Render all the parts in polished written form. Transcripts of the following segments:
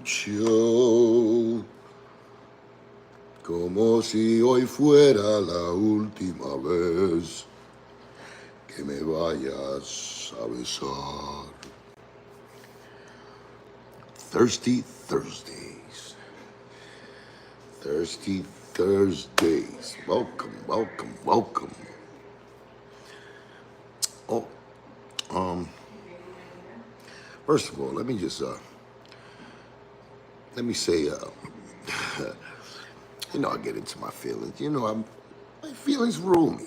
mucho, como si hoy fuera la última vez que me vayas a besar. Thirsty Thursdays. Thirsty Thursdays. Welcome, welcome, welcome. Oh, first of all, let me say, you know, I get into my feelings. You know, my feelings rule me.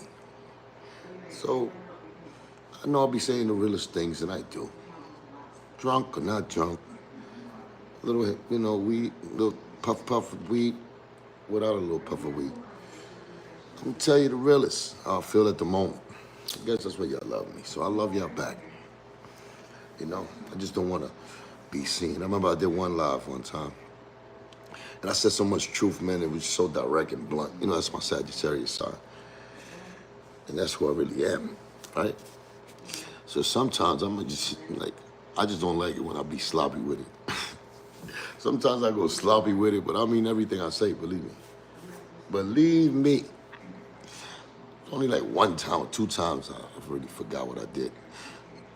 So, I know I'll be saying the realest things that I do. Drunk or not drunk. A little, you know, weed, little puff of weed, without a little puff of weed. I'm gonna tell you the realest how I feel at the moment. I guess that's why y'all love me. So I love y'all back. You know, I just don't want to be seen. I remember I did one live one time. And I said so much truth, man. It was so direct and blunt. You know, that's my Sagittarius sign. And that's who I really am, right? So sometimes I'm just like, I just don't like it when I be sloppy with it. Sometimes I go sloppy with it, but I mean everything I say, believe me. Believe me. Only like one time or two times I've really forgot what I did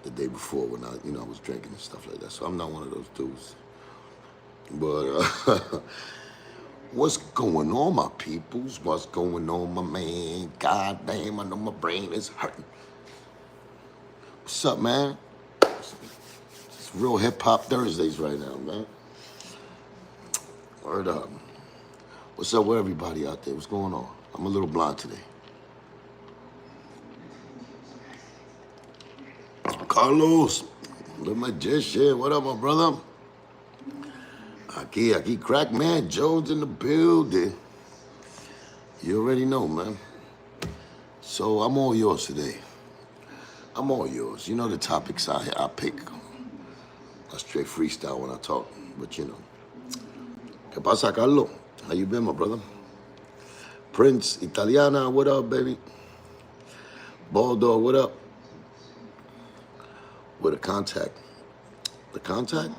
the day before when I was drinking and stuff like that. So I'm not one of those dudes. But what's going on, my peoples? What's going on, my man? God damn, I know my brain is hurting. What's up, man? It's real hip-hop Thursdays right now, man. Word up. What's up with everybody out there? What's going on? I'm a little blind today. Carlos, the magician. What up, my brother? Aquí, Crack Man Jones in the building. You already know, man. So I'm all yours today. I'm all yours. You know the topics I pick. I straight freestyle when I talk, but you know. ¿Qué pasa, Carlos? How you been, my brother? Prince Italiana, what up, baby? Baldo, what up? With a contact. The contact?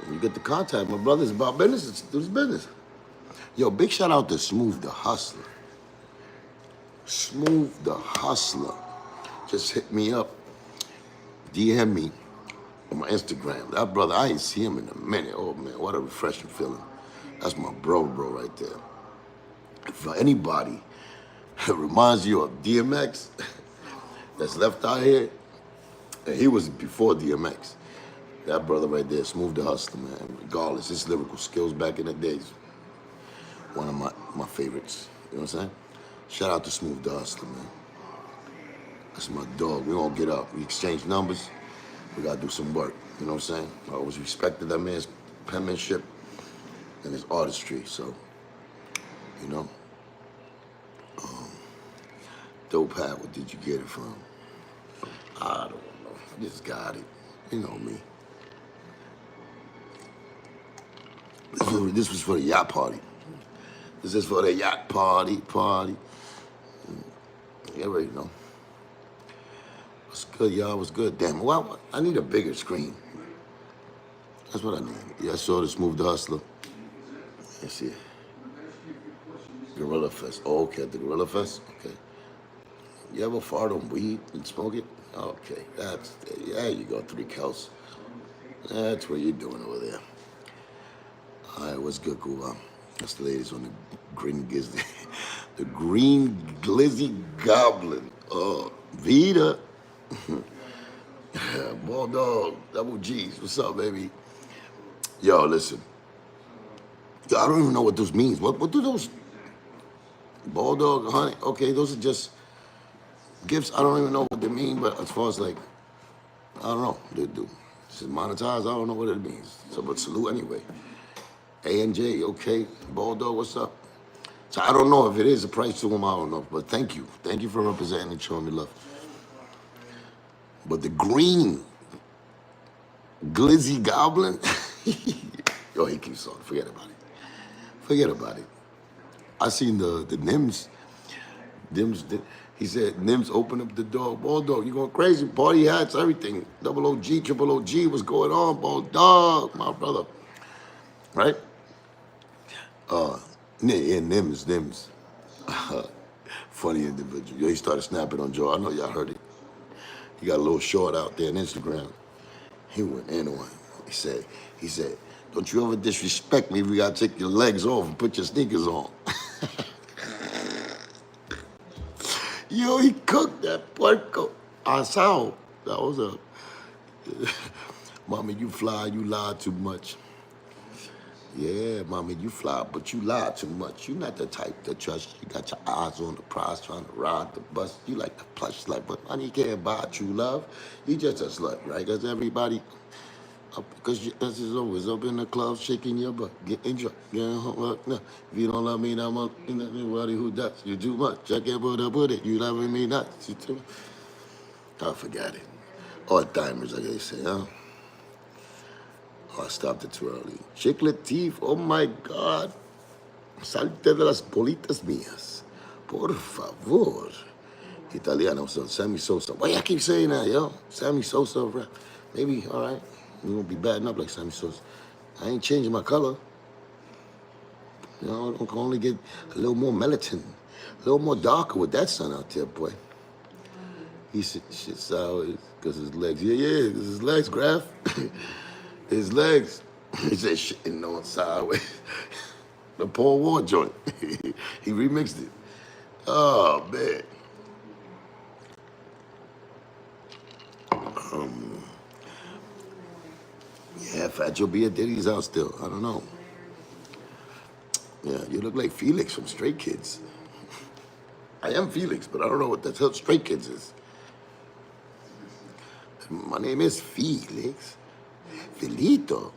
When you get the contact, my brother, it's about business. It's his business. Yo, big shout out to Smooth the Hustler. Smooth the Hustler just hit me up, DM me on my Instagram. That brother, I ain't see him in a minute. Oh man, what a refreshing feeling. That's my bro right there. If anybody reminds you of DMX that's left out here, and he was before DMX. That brother right there, Smooth the Hustler, man. Regardless, his lyrical skills back in the days, one of my favorites. You know what I'm saying? Shout out to Smooth the Hustler, man. That's my dog. We gonna get up. We exchange numbers. We gotta do some work. You know what I'm saying? I always respected that man's penmanship and his artistry. So, you know. Dope hat, what did you get it from? I don't know. I just got it. You know me. This was for the yacht party. This is for the yacht party. You already know. What's good, y'all? What's good? Damn, well, I need a bigger screen. That's what I need. Yeah, I saw the Smooth the Hustler. Let's see. Gorilla Fest. Oh, okay, at the Gorilla Fest? Okay. You ever fart on weed and smoke it? Okay, there you go, 3 counts. That's what you're doing over there. All right, what's good, Cuban? That's the ladies on the green glizzy. The green glizzy goblin. Oh, Vita. Bulldog, double G's. What's up, baby? Yo, listen. Yo, I don't even know what those means. What do those? Bulldog, honey? Okay, those are just gifts. I don't even know what they mean, but as far as like, I don't know. They do. This is monetized. I don't know what it means. So, but salute anyway. A&J, okay. Baldo, what's up? So I don't know if it is a price to them, I don't know. But thank you. Thank you for representing and showing me love. But the green glizzy goblin, yo, he keeps on. Forget about it. Forget about it. I seen the Nims. He said, Nims, open up the door. Bulldog, you going crazy. Party hats, everything. Double OG, triple OG, what's going on, Bulldog, my brother. Right? Yeah, Nims. Funny individual. Yo, he started snapping on Joe. I know y'all heard it. He got a little short out there on Instagram. He went in on him. He said, don't you ever disrespect me if you gotta take your legs off and put your sneakers on. Yo, he cooked that puerco asado. That was a, mommy, you fly, you lie too much. Yeah, mommy, you fly, but you lie too much. You not the type to trust. You got your eyes on the prize, trying to ride the bus. You like the plush slut, but honey, you can't buy true love. You just a slut, right? Because everybody, because this is always up in the club, shaking your butt, getting drunk. No, if you don't love me that much, anybody who does, you too much. I can't put it. You loving me nuts. You too much. I forgot it. All timers, like they say, huh? Oh, I stopped it too early. Chick Latif, oh my God. Salte de las bolitas mías. Por favor. Italiano, so Sammy Sosa. Why y'all keep saying that, yo? Sammy Sosa, rap. Maybe, all right. We won't be batting up like Sammy Sosa. I ain't changing my color. You know, I can only get a little more melatonin, a little more darker with that sun out there, boy. He said, shit sour because his legs. Yeah, because his legs, Graf. His legs. He said shit on sideways. The Paul Ward joint. He remixed it. Oh, man. Yeah, Fat Joe be at Diddy's house still. I don't know. Yeah, you look like Felix from Stray Kids. I am Felix, but I don't know what the hell Stray Kids is. My name is Felix. Felito.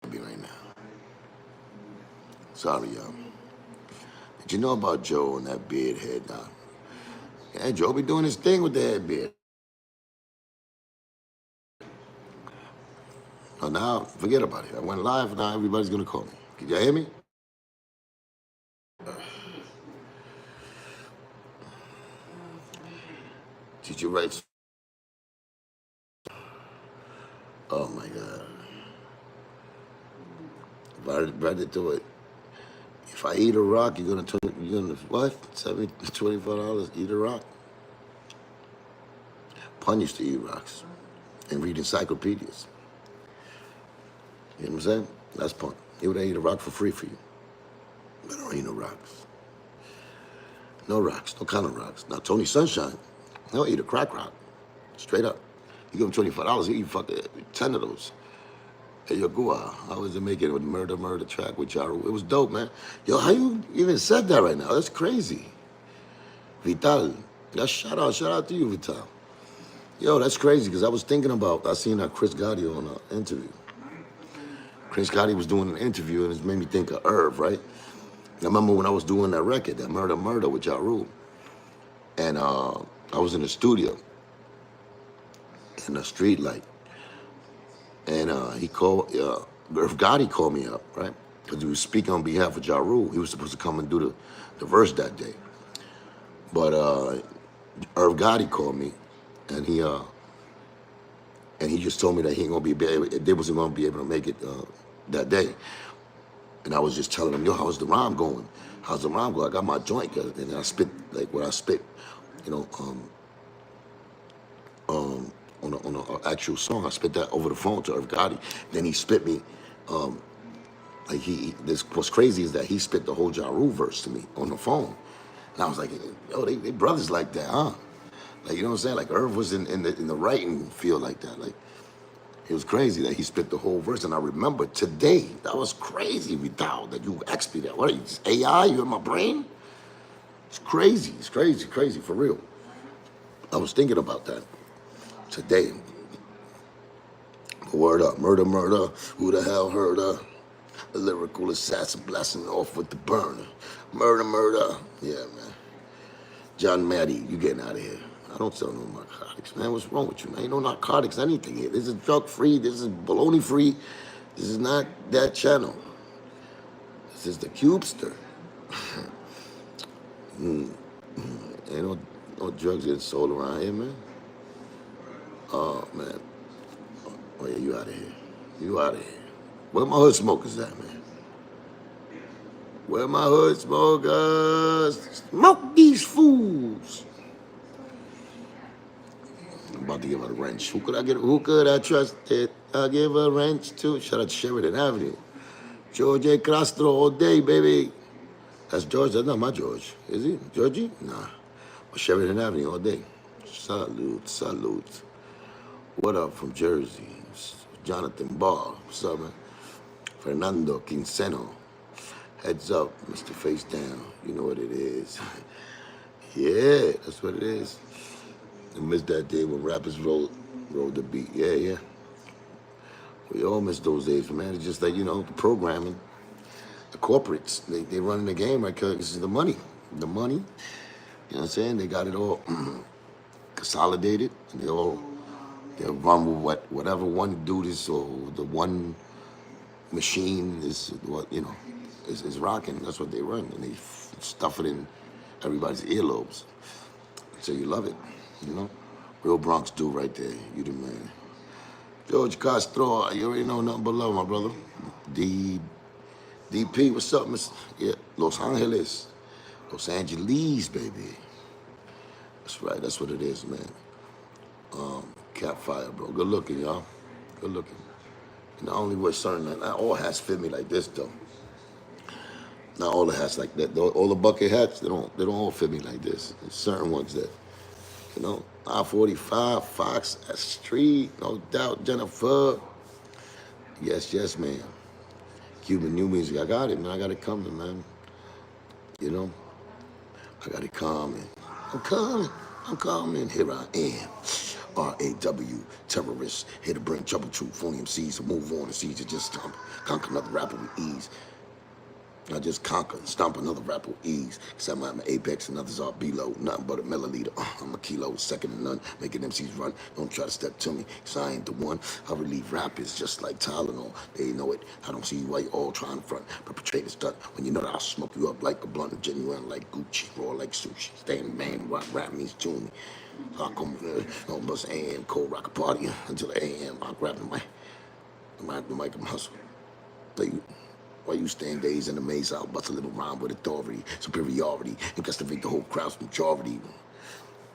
Right now. Sorry, y'all. Did you know about Joe and that beard head now? Yeah, Joe be doing his thing with the head beard. Oh, now, forget about it. I went live, now everybody's gonna call me. Can y'all hear me? Did you write? Oh my God. If I read it to it, if I eat a rock, you're gonna what? $25, eat a rock? Pun used to eat rocks and read encyclopedias. You know what I'm saying? That's Pun. He would eat a rock for free for you. But I don't eat no rocks. No rocks, no kind of rocks. Now, Tony Sunshine, he'll eat a crack rock. Straight up. You give him $25, he'll eat fucking 10 of those. Hey, yo, Gua, how was it making with Murder track with Jaru? It was dope, man. Yo, how you even said that right now? That's crazy. Vital. That's shout out to you, Vital. Yo, that's crazy, because I was thinking about, I seen Chris Gotti on an interview. Chris Gotti was doing an interview, and it made me think of Irv, right? I remember when I was doing that record, that Murder with Ja Rule. And I was in the studio, in the street light. And he called, Irv Gotti called me up, right? Because he was speaking on behalf of Ja Rule. He was supposed to come and do the verse that day. But Irv Gotti called me, and he just told me that they wasn't gonna be able to make it that day. And I was just telling him, yo, how's the rhyme going? How's the rhyme going? I got my joint, and I spit like what I spit, you know, on an actual song. I spit that over the phone to Irv Gotti. Then he spit me, like what's crazy is that he spit the whole Ja Rule verse to me on the phone. And I was like, yo, they brothers like that, huh? Like, you know what I'm saying? Like Irv was in the writing field like that. Like, it was crazy that he spit the whole verse. And I remember today, that was crazy, Vidal, that you asked me that. What are you, AI? You in my brain? It's crazy, for real. I was thinking about that today. Word up, murder, who the hell heard her? A lyrical assassin blasting off with the burner. Murder, yeah, man. John Maddie, you getting out of here. I don't sell no narcotics, man. What's wrong with you, man? Ain't no narcotics, anything here. This is drug-free, this is baloney-free. This is not that channel. This is the Cubester. Ain't no drugs getting sold around here, man. Oh, man. Oh, yeah, you out of here. You out of here. Where my hood smokers at, man? Where my hood smokers? Smoke these fools. I'm about to give her a wrench. Who could I trust it? I'll give a wrench to. Shout out to Sheridan Avenue. George A. Castro all day, baby. That's George. That's not my George. Is he? Georgie? Nah. But Sheridan Avenue all day. Salute, salute. What up from Jersey? Jonathan Barr. What's up, man? Fernando Quinceno. Heads up, Mr. Face Down. You know what it is. Yeah, that's what it is. I miss that day when rappers rolled the beat. Yeah, yeah. We all miss those days, man. It's just like, you know, the programming, the corporates, they running the game right because it's the money. The money, you know what I'm saying? They got it all consolidated, and they'll run with whatever one dude is or the one machine is what, you know, is rocking. That's what they run, and they stuff it in everybody's earlobes. So you love it, you know? Real Bronx dude right there. You the man. George Castro, you already know nothing but love, my brother. DP, what's up, Miss? Yeah, Los Angeles. Los Angeles, baby. That's right, that's what it is, man. Cat fire, bro. Good looking, y'all. Good looking. And not only wear certain, not all hats fit me like this, though. Not all the hats like that. All the bucket hats, they don't all fit me like this. There's certain ones that, you know, I-45, Fox, Street, no doubt, Jennifer. Yes, yes, man. Cuban new music, I got it, man. I got it coming, man. You know, I got it coming. I'm coming. Here I am. R-A-W, terrorists, here to bring trouble to phony MCs to move on and seize to just stomp, conquer another rapper with ease. I just conquer and stomp another rapper with ease. Cause I'm at my apex and others are below. Nothing but a milliliter. I'm a kilo, second to none. Making MCs run. Don't try to step to me, cause I ain't the one. I relieve rappers just like Tylenol. They know it. I don't see why you all trying to front. Perpetrate a stunt when you know that I'll smoke you up like a blunt. Genuine like Gucci, raw like sushi. Staying man, rap means June. I come almost AM, cold rock a party until AM. I grab the mic and hustle. Why you stand days in the maze, I'll bust a little rhyme with authority, superiority, and castivate the whole crowd's majority.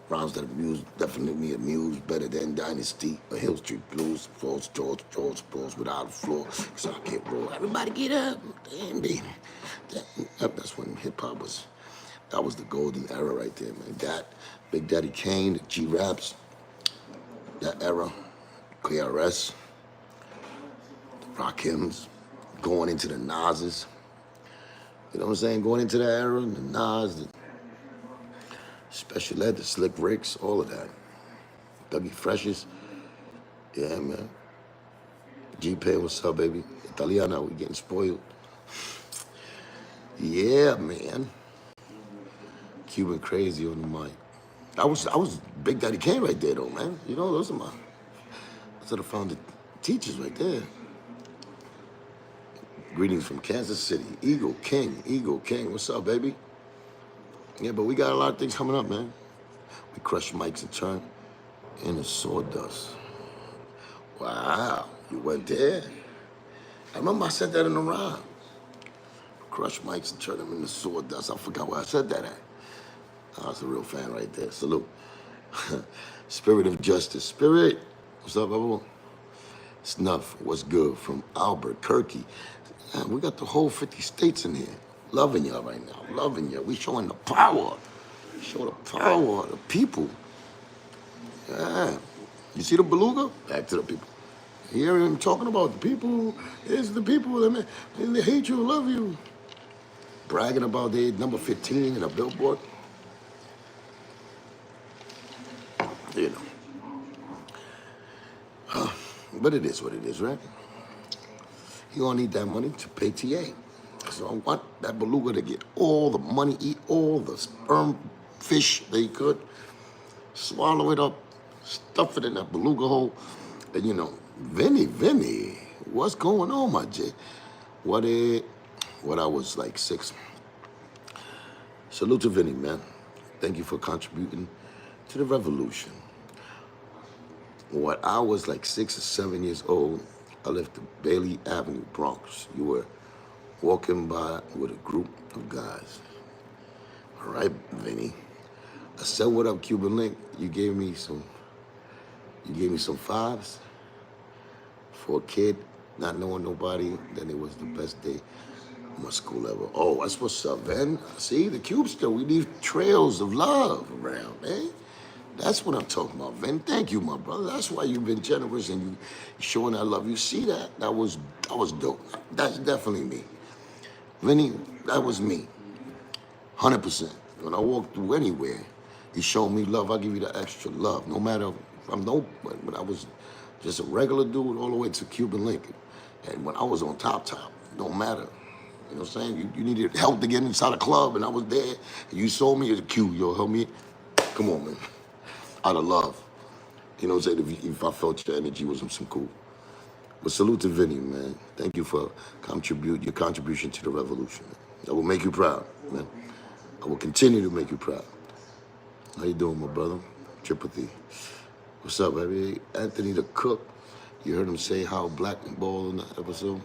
Rhymes that definitely amuse, better than Dynasty or Hill Street Blues. Falls, George, balls without a floor, cause I can't roll. Everybody get up, damn baby. That's when hip hop that was the golden era right there, man. That, Big Daddy Kane, the G-Raps, that era, KRS, the Rakims, going into the Nas's, you know what I'm saying? Going into that era, the Nas, the Special Ed, the Slick Ricks, all of that. Dougie Freshes, yeah, man. G-Pay, what's up, baby? Italiana, we getting spoiled. Yeah, man. Cuban crazy on the mic. I was Big Daddy Kane right there, though, man. You know, those are the founded teachers right there. Greetings from Kansas City. Eagle King, what's up, baby? Yeah, but we got a lot of things coming up, man. We crush mics and turn into sawdust. Wow, you went there? I remember I said that in the rhyme. Crush mics and turn them into sawdust. I forgot where I said that at. I was a real fan right there. Salute. Spirit of Justice. Spirit. What's up, everyone? Snuff, what's good? From Albuquerque. Man, we got the whole 50 states in here. Loving y'all right now. Loving y'all. We showing the power. Show the power of the people. Yeah. You see the beluga? Back to the people. You hear him talking about the people. It's the people that they hate you, love you. Bragging about their number 15 in a billboard. You know. But it is what it is, right? You gonna need that money to pay TA. So I want that beluga to get all the money, eat all the sperm fish they could, swallow it up, stuff it in that beluga hole. And you know, Vinny, what's going on, my J? What I was like 6 Salute to Vinny, man. Thank you for contributing to the revolution. When I was like 6 or 7 years old, I left the Bailey Avenue, Bronx. You were walking by with a group of guys. All right, Vinny. I said, "What up, Cuban Link?" You gave me some fives for a kid, not knowing nobody. Then it was the best day of my school ever. Oh, that's what's up, man. See, the Cubester, we leave trails of love around, man. That's what I'm talking about, Vin. Thank you, my brother. That's why you've been generous and you showing that love. You see that? That was dope. That's definitely me. Vinny, that was me. 100%. When I walk through anywhere, you show me love, I give you the extra love. No matter if I'm when I was just a regular dude all the way to Cuban Lincoln. And when I was on top, don't matter. You know what I'm saying? You needed help to get inside a club and I was there. And you saw me as a Q, yo, help me. Come on, man. Out of love. You know what I'm saying? If I felt your energy was some cool. But salute to Vinny, man. Thank you for your contribution to the revolution. I will make you proud, man. I will continue to make you proud. How you doing, my brother? Triple-T. What's up, baby? Anthony the Cook. You heard him say how black and ball in the episode?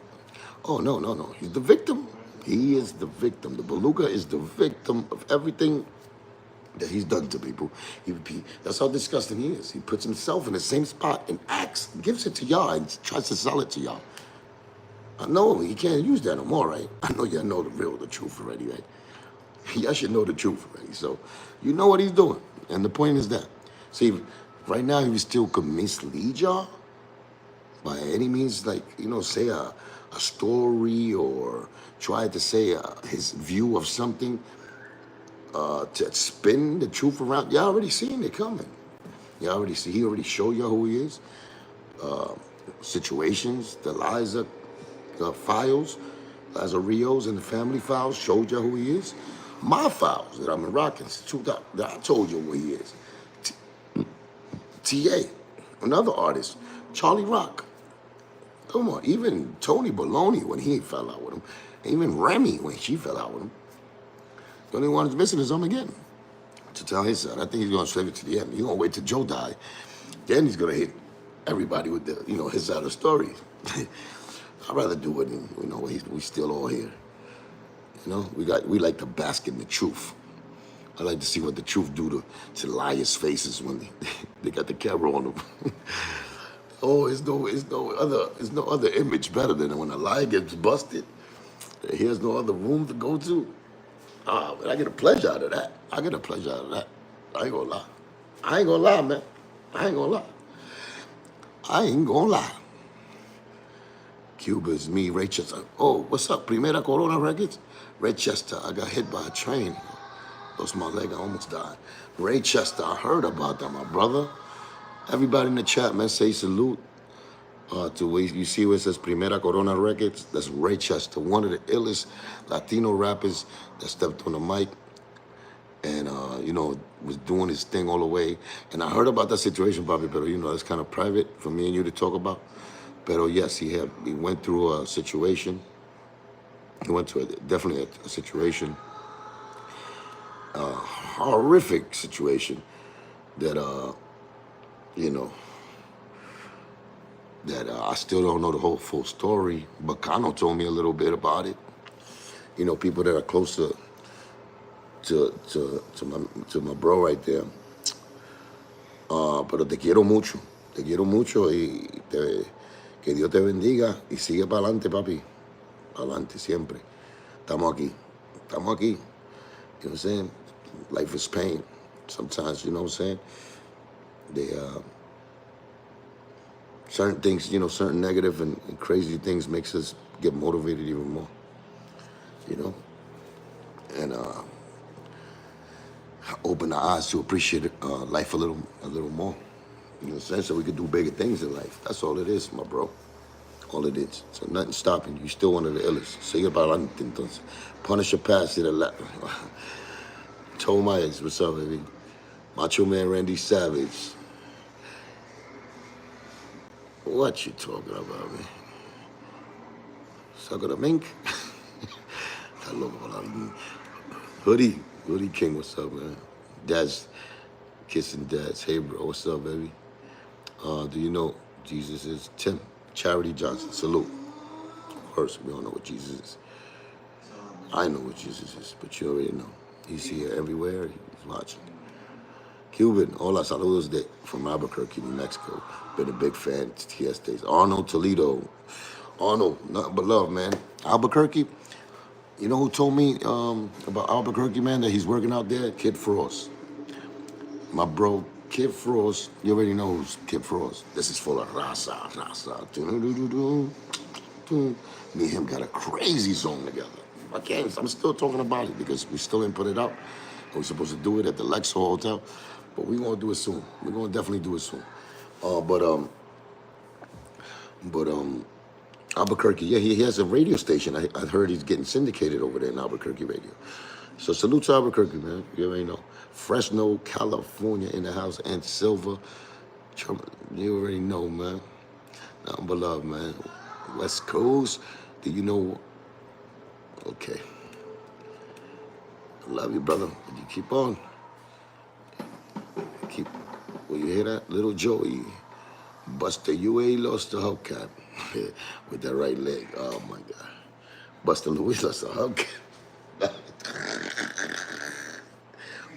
Oh, no. He's the victim. He is the victim. The beluga is the victim of everything that he's done to people. That's how disgusting he is. He puts himself in the same spot and gives it to y'all and tries to sell it to y'all. I know he can't use that no more, right? I know y'all know the truth already, right? Y'all should know the truth already. So you know what he's doing. And the point is that, see, right now he still could mislead y'all by any means, like, say a story or try to say his view of something. To spin the truth around. Y'all already seen it coming. He already showed y'all who he is. Situations, the Liza files, Liza Rios and the family files showed y'all who he is. My files that I'm in rocking, that I told you who he is. T.A., another artist, Charlie Rock. Come on, even Tony Baloney when he fell out with him. Even Remy when she fell out with him. The only one that's missing is him again. To tell his side. I think he's going to save it to the end. He's going to wait till Joe die. Then he's going to hit everybody with his side of the story. I'd rather do it and, we still all here. We like to bask in the truth. I like to see what the truth do to liars' faces when they got the camera on them. Oh, it's no other image better than when a liar gets busted. He has no other room to go to. But I get a pleasure out of that. I ain't gonna lie, man. I ain't gonna lie. Cuba's me, Ray Chester. Oh, what's up? Primera Corona Records? Ray Chester, I got hit by a train. Lost my leg, I almost died. Ray Chester, I heard about that, my brother. Everybody in the chat, man, say salute. You see where it says Primera Corona Records? That's Ray Chester, one of the illest Latino rappers that stepped on the mic and, was doing his thing all the way. And I heard about that situation, Bobby, but, it's kind of private for me and you to talk about. But, yes, he went through a situation. He went through definitely a situation, a horrific situation that, I still don't know the whole full story. Bacano told me a little bit about it. People that are closer to my bro right there. Pero te quiero mucho y que Dios te bendiga y sigue para adelante, papi. Para adelante siempre. Estamos aquí. You know what I'm saying? Life is pain. Sometimes, you know what I'm saying? Certain things, certain negative and crazy things makes us get motivated even more, and open our eyes to appreciate life a little more. You know what I'm saying? So we could do bigger things in life. That's all it is, my bro. All it is. So nothing stopping you. You're still one of the illest. Sigue para adelante, entonces. Punish your past to the left. Told my ex, what's up, baby? Macho Man Randy Savage. What you talking about, man? Saco de mink? Está loco por la Hoodie King, what's up, man? Dad's kissing dads. Hey, bro, what's up, baby? Do you know Jesus is Tim? Charity Johnson, salute. Of course, we all know what Jesus is. I know what Jesus is, but you already know. He's here everywhere. He's watching. Cuban, hola, saludos from Albuquerque, New Mexico. Been a big fan. TS days. Arnold Toledo. Arnold, nothing but love, man. Albuquerque. You know who told me about Albuquerque, man, that he's working out there? Kid Frost. My bro, Kid Frost. You already know who's Kid Frost. This is full of rasa. Me and him got a crazy song together. I'm still talking about it because we still didn't put it out. We're supposed to do it at the Lexor Hotel, but we're gonna do it soon. We're gonna definitely do it soon. But Albuquerque, yeah, he has a radio station. I heard he's getting syndicated over there in Albuquerque radio. So salute to Albuquerque, man. You already know. Fresno, California in the house, and Silver. You already know, man. Nothing but love, man. West Coast, do you know? Okay. I love you, brother. You keep on. Well, you hear that? Little Joey. Buster, you ain't lost the hubcap with that right leg. Oh, my God. Buster Louis lost the hubcap.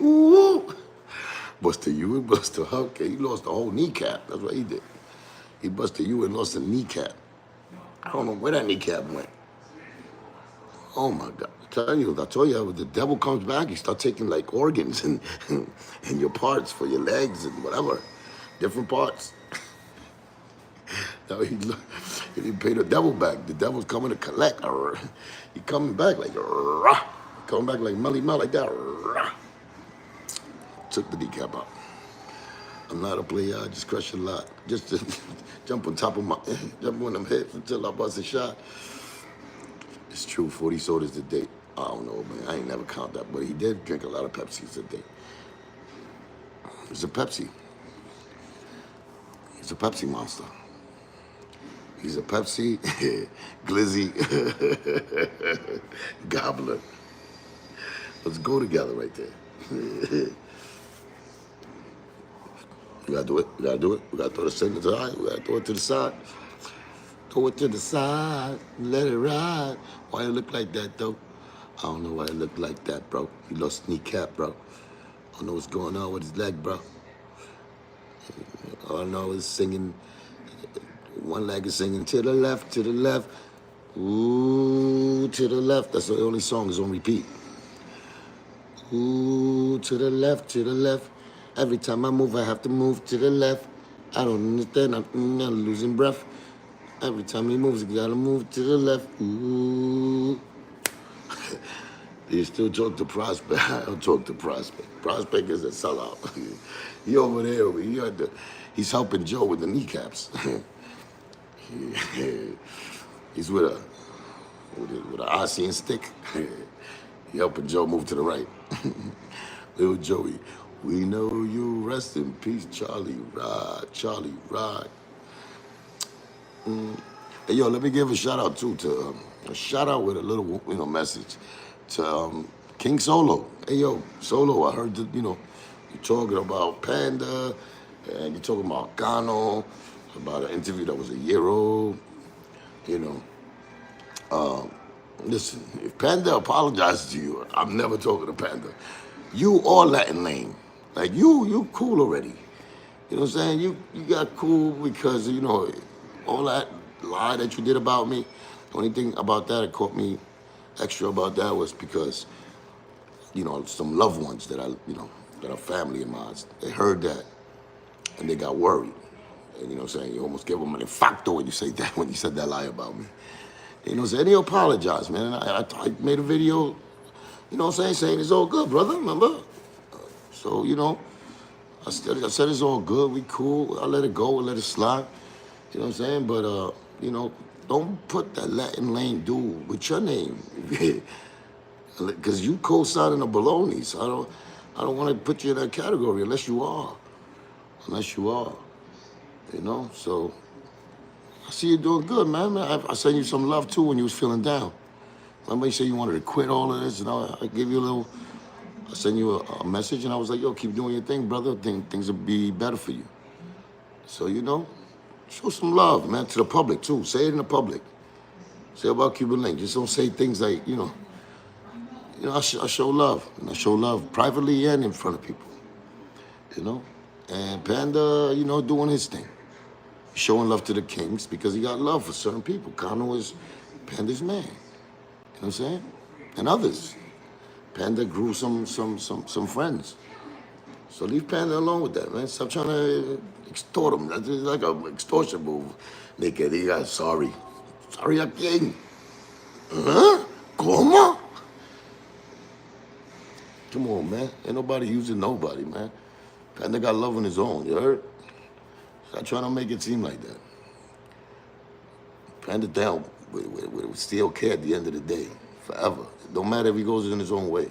Ooh. Buster you and Buster hubcap. He lost the whole kneecap. That's what he did. He busted you and lost a kneecap. I don't know where that kneecap went. Oh, my God. I told you, when the devil comes back, he start taking, like, organs and your parts for your legs and whatever. Different parts. Now he pay the devil back. The devil's coming to collect. He coming back like, coming back like Melly Mel, like that. Took the kneecap out. I'm not a player, I just crush a lot. Just to jump on them hips until I bust a shot. It's true, 40 sodas a day. I don't know, man. I ain't never count that, but he did drink a lot of Pepsis a day. He's a Pepsi. He's a Pepsi monster. He's a Pepsi, glizzy, gobbler. Let's go together right there. We gotta do it. We gotta do it. We gotta throw the signal to the side. We gotta throw it to the side. Throw it to the side. Let it ride. Why it look like that, though? I don't know why it looked like that, bro. He lost kneecap, bro. I don't know what's going on with his leg, bro. All I know is singing. One leg is singing to the left, ooh, to the left. That's the only song is on repeat. Ooh, to the left. Every time I move, I have to move to the left. I don't understand, I'm losing breath. Every time he moves, you gotta move to the left. Ooh. You still talk to Prospect. I don't talk to Prospect. Prospect is a sellout. He over there, he's helping Joe with the kneecaps. He's with an Asian stick. He helping Joe move to the right. Little Joey, we know you. Rest in peace, Charlie Rod. Hey, yo, let me give a shout out too to a shout out with a little message to King Solo. Hey, yo, Solo, I heard that you're talking about Panda and you're talking about Gano, about an interview that was a year old. Listen, if Panda apologizes to you, I'm never talking to Panda. You or Latin Lane. Like, you cool already. You know what I'm saying? You got cool because, all that lie that you did about me. The only thing about that that caught me extra about that was because, some loved ones that that are family of mine, they heard that and they got worried. And you know what I'm saying? You almost gave them an infarcto when you said that lie about me. You know what I'm saying? They apologized, man. I made a video, you know what I'm saying it's all good, brother, remember? So, I said it's all good, we cool. I let it go and let it slide. You know what I'm saying? But, don't put that Latin Lane dude with your name. Because you co-signing the baloney. So I don't want to put you in that category unless you are. So I see you doing good, man. I sent you some love too when you was feeling down. Remember you said you wanted to quit all of this, and I gave you a I sent you a message and I was like, yo, keep doing your thing, brother. Things will be better for you. So, you know, show some love, man, to the public too. Say it in the public. Say about Cuban Link. Just don't say things like, I show love. And I show love privately and in front of people. You know? And Panda, doing his thing. Showing love to the Kings because he got love for certain people. Kano is Panda's man. You know what I'm saying? And others. Panda grew some friends. So leave Panda alone with that, man. Stop trying to extort him. That's like an extortion move. They diga sorry. Sorry a quién? Huh? ¿Cómo? Come on, man. Ain't nobody using nobody, man. Panda got love on his own, you heard? Stop trying to make it seem like that. Panda down with still care at the end of the day, forever. It don't matter if he goes in his own way.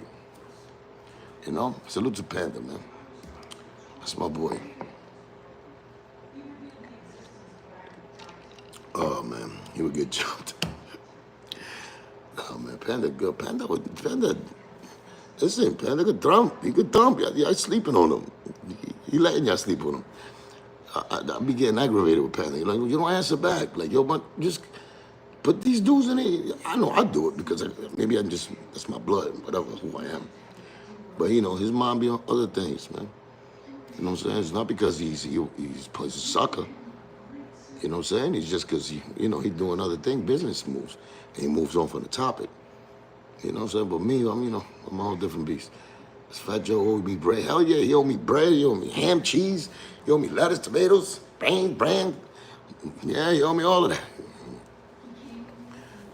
You know? Salute to Panda, man. That's my boy. Oh, man. He would get jumped. Oh, man. Panda good. Panda. Listen, Panda could thump. He could thump. Y'all sleeping on him. He letting y'all sleep on him. I be getting aggravated with Panda. Like, you don't answer back. Like, yo, but just put these dudes in it. I know I do it because maybe that's my blood, whatever, who I am. But, his mom be on other things, man. You know what I'm saying? It's not because he's plays a sucker. You know what I'm saying? It's just because, he's doing other things, business moves. And he moves on from the topic. You know what I'm saying? But me, I'm a whole different beast. This Fat Joe owed me bread. Hell yeah, he owed me bread. He owed me ham, cheese. He owed me lettuce, tomatoes, brand. Yeah, he owed me all of that.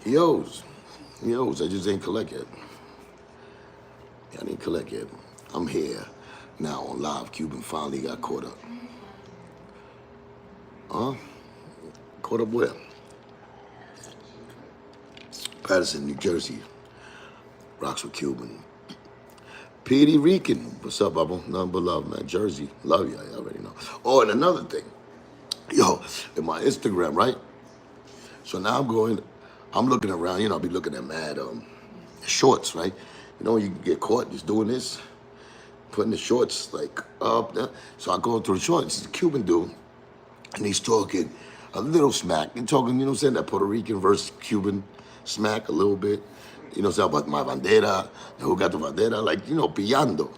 He owes. I just ain't collect yet. I didn't collect yet. I'm here now on live. Cuban finally got caught up. Huh? Caught up where? Patterson, New Jersey. Rocks with Cuban. Puerto Rican. What's up, Bubble? Nothing but love, man. Jersey. Love you. I already know. Oh, and another thing. Yo, in my Instagram, right? So now I'm looking around, I'll be looking at mad shorts, right? You get caught just doing this, putting the shorts like up there. So I go through the shorts. It's a Cuban dude, and he's talking a little smack. He's talking, that Puerto Rican versus Cuban smack a little bit. About my bandera, who got the bandera, like, pillando.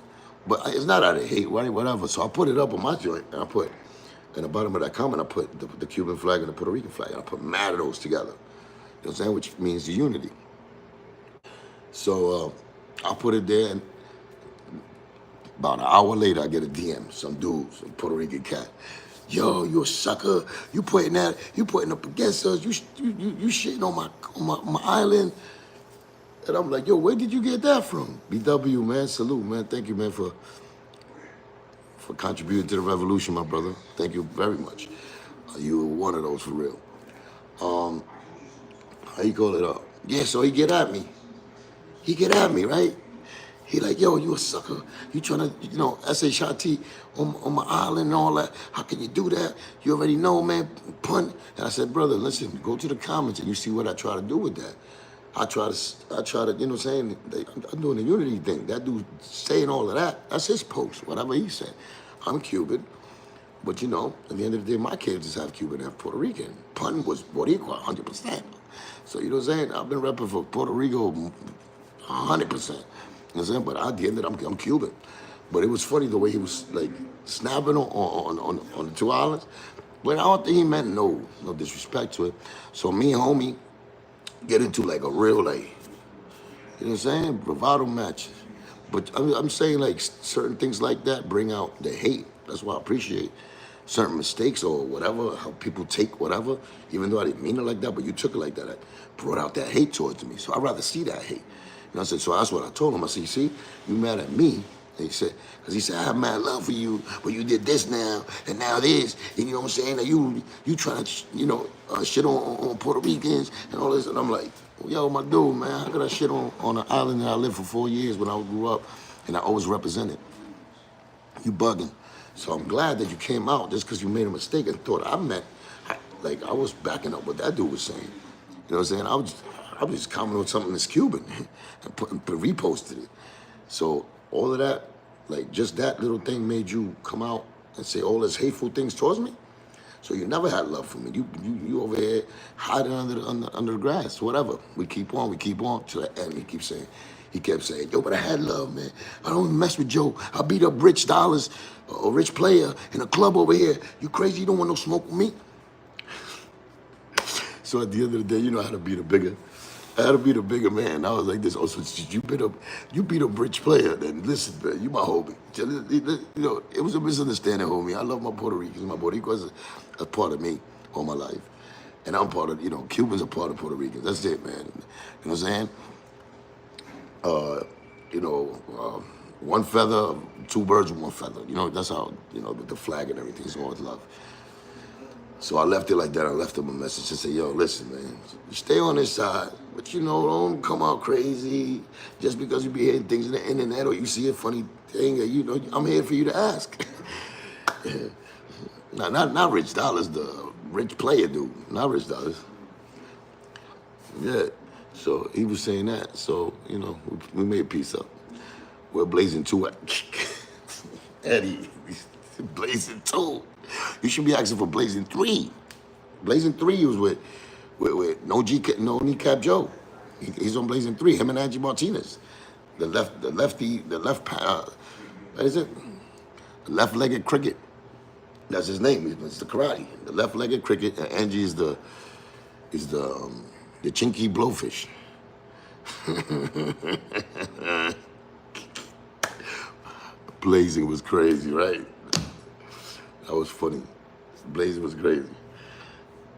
But it's not out of hate, right? Whatever. So I put it up on my joint, and I put, in the bottom of that comment, I put the Cuban flag and the Puerto Rican flag, and I put mad of those together. You know what I'm saying? Which means the unity. So I put it there, and about an hour later, I get a DM, some dude, some Puerto Rican cat. Yo, you a sucker. You putting up against us. You shitting on my island. And I'm like, yo, where did you get that from? BW, man, salute, man. Thank you, man, for contributing to the revolution, my brother. Thank you very much. You were one of those for real. How you call it? Yeah, so he get at me. He get at me, right? He like, yo, you a sucker. You trying to, SHIT on my island and all that. How can you do that? You already know, man, punt. And I said, brother, listen, go to the comments and you see what I try to do with that. I try to, you know what I'm saying? I'm doing the unity thing. That dude saying all of that, that's his post, whatever he said. I'm Cuban, but at the end of the day, my kids just have Cuban and have Puerto Rican. Pun was Boricua, 100%. So, you know what I'm saying? I've been repping for Puerto Rico 100%. You know what I'm saying? But at the end of it, I'm Cuban. But it was funny the way he was, like, snapping on the two islands. But I don't think he meant no disrespect to it. So me and homie get into like a real, like, you know what I'm saying, bravado match. But I'm saying, like, certain things like that bring out the hate. That's why I appreciate certain mistakes or whatever, how people take whatever, even though I didn't mean it like that, but you took it like that. That brought out that hate towards me. So I'd rather see that hate. You know what I said? So that's what I told him. I said, you see, you mad at me. And he said, because he said, I have mad love for you, but you did this now, and now this, and you know what I'm saying? Like you trying to, shit on Puerto Ricans and all this. And I'm like, yo, my dude, man, how could I shit on an island that I lived for 4 years when I grew up, and I always represented? You bugging. So I'm glad that you came out just because you made a mistake and thought I was backing up what that dude was saying. You know what I'm saying? I was just commenting on something that's Cuban and reposted it. So all of that, like just that little thing made you come out and say all those hateful things towards me. So you never had love for me. You over here hiding under the grass, whatever. We keep on to the end. He kept saying, yo, but I had love, man. I don't even mess with Joe. I beat up Rich Dollars, a rich player in a club over here. You crazy? You don't want no smoke with me? So at the end of the day, you know how to be the bigger. I had to be the bigger man. I was like this. Oh, so you beat up rich player. Then listen, man, you my homie. You know, it was a misunderstanding, homie. I love my Puerto Ricans. My Puerto Ricans is a part of me all my life, and I'm part of. You know, Cubans are part of Puerto Ricans. That's it, man. You know what I'm saying? You know, one feather, two birds with one feather. You know, that's how, you know, the flag and everything is always love. So I left it like that. I left him a message and said, yo, listen, man, stay on this side, but you know, don't come out crazy just because you be hearing things in the internet or you see a funny thing, or, you know, I'm here for you to ask. Not Rich Dollars, the rich player dude, not Rich Dollars. Yeah, so he was saying that. So, you know, we made peace up. We're Blazing 2. Eddie, Blazing 2. You should be asking for Blazing 3. Blazing 3 was with no kneecap Joe. He's on Blazing 3. Him and Angie Martinez, what is it? The left-legged cricket. That's his name. It's the karate. The left-legged cricket. And Angie is the chinky blowfish. Blazing was crazy, right? That was funny. Blazing was crazy.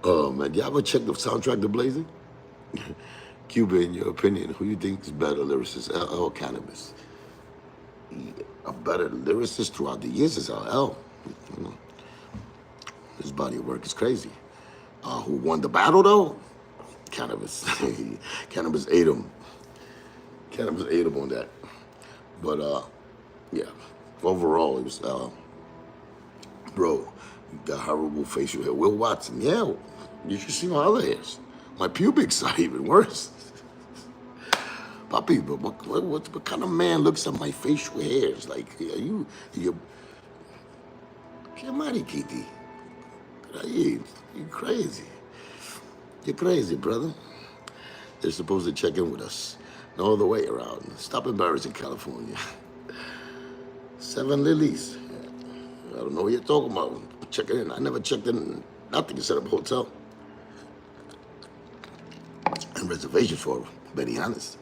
Oh man, y'all ever check the soundtrack to Blazing? Cuba, in your opinion, who you think is better lyricist, LL or Cannabis? A better lyricist throughout the years is LL. You know, his body of work is crazy. Who won the battle though? Cannabis. Cannabis ate him. Cannabis ate him on that. But yeah, overall it was bro, you got horrible facial hair. Will Watson, yeah, you should see my other hairs. My pubic side even worse. Papi, but what kind of man looks at my facial hairs? Like, you're Kitty. You crazy. You're crazy, brother. They're supposed to check in with us. No other way around. Stop embarrassing California. 7 lilies. I don't know what you're talking about. Check it in. I never checked in nothing to set up a hotel. And reservations for Betty Honest.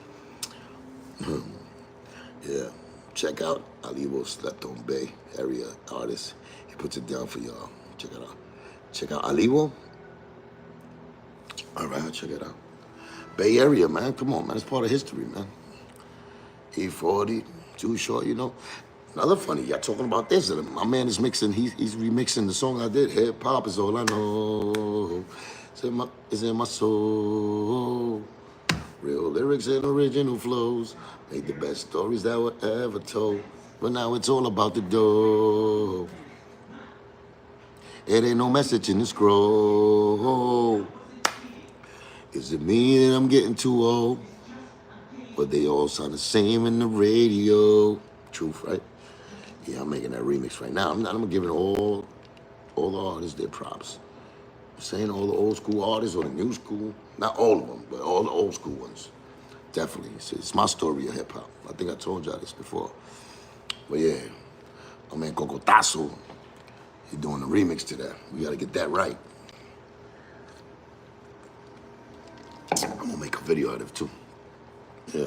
Yeah. Check out Alivo Slept on Bay Area artist. He puts it down for y'all. Check it out. Check out Alivo. All right, check it out. Bay Area, man. Come on, man. It's part of history, man. E40, Too Short, you know. Another funny, y'all talking about this. My man is mixing, he's remixing the song I did. Hip hop is all I know. It's in my soul. Real lyrics and original flows. Made the best stories that were ever told. But now it's all about the dough. It ain't no message in the scroll. Is it me that I'm getting too old? But they all sound the same in the radio. Truth, right? Yeah, I'm making that remix right now. I'm giving all the artists their props. I'm saying all the old school artists or the new school. Not all of them, but all the old school ones. Definitely. It's my story of hip hop. I think I told y'all this before. But yeah, my man Cocotazo, he's doing a remix to that. We gotta get that right. I'm gonna make a video out of it too. Yeah.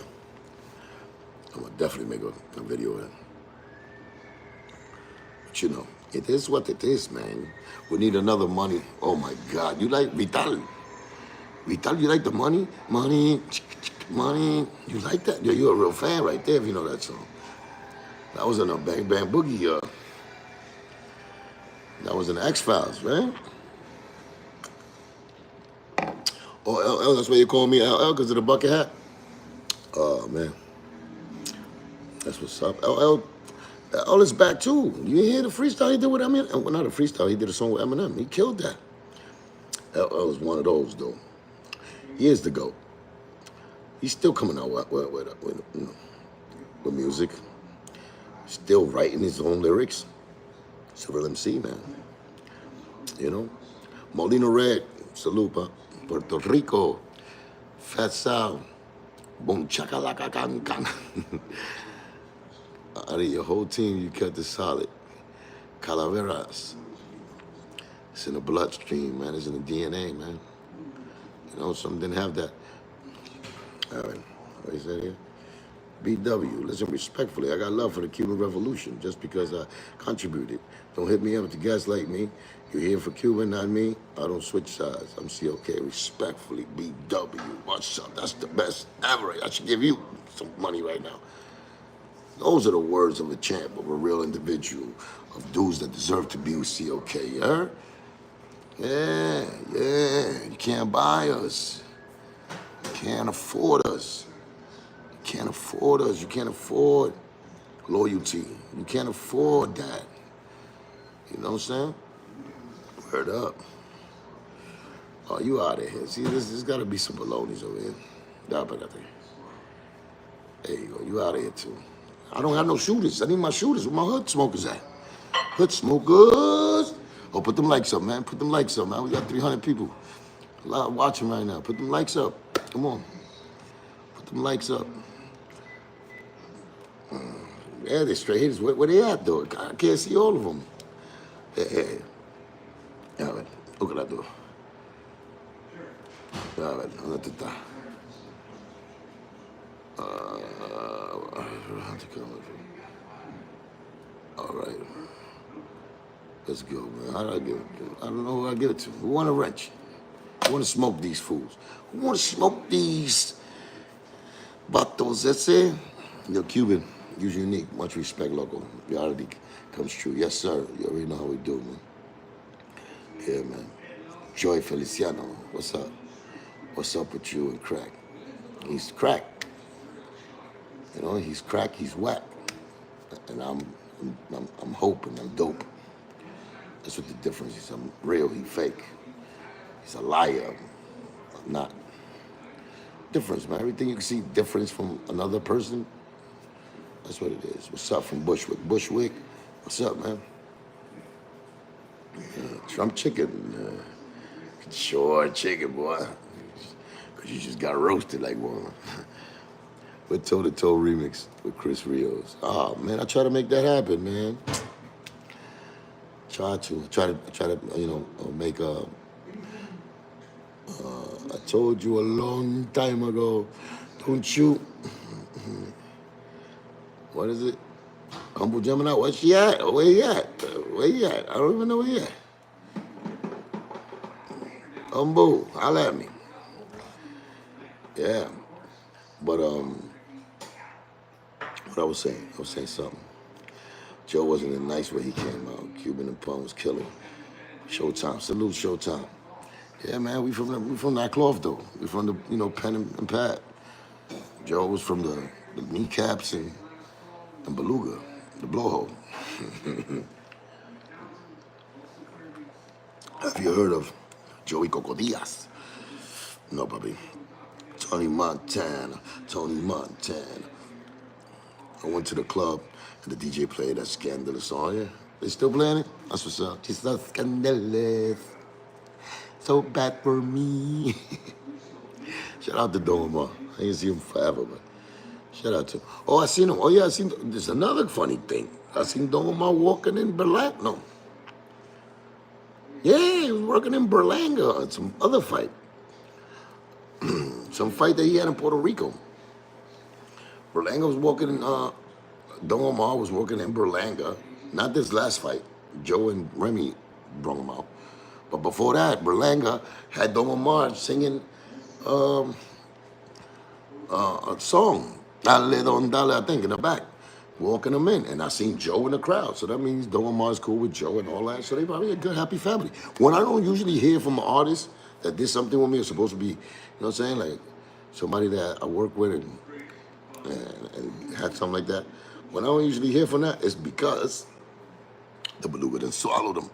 I'm gonna definitely make a video of it. But you know, it is what it is, man. We need another money. Oh my God. You like Vital? Vital, you like the money? Money. You like that? Yeah, you're a real fan right there if you know that song. That was in a Bang Bang Boogie. That was in X-Files, right? Oh, LL, that's why you call me LL, because of the bucket hat? Oh, man. That's what's up. LL is back, too. You hear the freestyle he did with Eminem? Well, not a freestyle. He did a song with Eminem. He killed that. LL is one of those, though. He is the GOAT. He's still coming out with music. Still writing his own lyrics. It's a real MC, man. You know? Molino Red, Salupa, Puerto Rico, Fat Sal, Boom Chakalaka Can Can. Out of your whole team, you kept it solid. Calaveras. It's in the bloodstream, man. It's in the DNA, man. You know, some didn't have that. All right, what is that here? BW, listen respectfully. I got love for the Cuban Revolution just because I contributed. Don't hit me up to gaslight me. You're here for Cuba, not me. I don't switch sides. I'm COK. Respectfully, BW. What's up? That's the best ever. I should give you some money right now. Those are the words of a champ, of a real individual, of dudes that deserve to be with COK, you heard? Yeah. You can't buy us. You can't afford us. You can't afford us. You can't afford loyalty. You can't afford that. You know what I'm saying? Word up. Oh, you out of here. See, there's got to be some balonies over here. There you go. You out of here, too. I don't have no shooters. I need my shooters. Where my hood smokers at? Hood smokers. Oh, put them likes up, man. Put them likes up, man. We got 300 people watching right now. Put them likes up. Come on. Put them likes up. Yeah, they're straight hitters. Where they at, though? I can't see all of them. Yeah. A ver, look at that, though. A ver, ¿dónde está? All right. Let's go, man. How do I give it to? I don't know who I give it to. Who want a wrench? Who want to smoke these fools? Who want to smoke these vatos? That's it. Yo, Cuban, use unique. Much respect, local. Reality comes true. Yes, sir. You already know how we do, man. Yeah, man. Joy Feliciano, what's up? What's up with you and Crack? He's crack. You know, he's crack, he's whack. And I'm hoping, I'm dope. That's what the difference is. I'm real, he fake. He's a liar. I'm not. Difference, man. Everything you can see difference from another person, that's what it is. What's up from Bushwick? Bushwick, what's up, man? Trump chicken. Sure, chicken, boy. Because you just got roasted like one. With Toe to Toe remix with Chris Rios. Oh, man, I try to make that happen, man. Try to, you know, make a. I told you a long time ago, don't you? What is it? Humble Gemini, where's she at? Where you at? Where you at? I don't even know where you at. Humble, holla at me. Yeah. But, what I was saying something. Joe wasn't in nice way he came out. Cuban and Pun was killing. Showtime, salute Showtime. Yeah, man, we from that cloth though. We from the, you know, pen and pad. Joe was from the kneecaps and beluga, the blowhole. Have you heard of Joey Cocodillas? No, puppy. Tony Montana. I went to the club and the DJ played that Scandalous song. Yeah, they still playing it? That's what's up. She's so scandalous. So bad for me. Shout out to Doma. I ain't seen him forever, but shout out to him. Oh, I seen him. Oh, yeah, I seen him. There's another funny thing. I seen Doma walking in Berlanga. No. Yeah, he was working in Berlanga on some other fight. Some fight that he had in Puerto Rico. Berlanga was walking in, Don Omar was working in Berlanga. Not this last fight. Joe and Remy brought him out. But before that, Berlanga had Don Omar singing a song. Dale Don Dale, I think, in the back. Walking them in. And I seen Joe in the crowd. So that means Don Omar's cool with Joe and all that. So they probably a good, happy family. When I don't usually hear from an artist that did something with me, it's supposed to be, you know what I'm saying? Like somebody that I work with and had something like that. When I don't usually hear from that, it's because the beluga done swallowed them.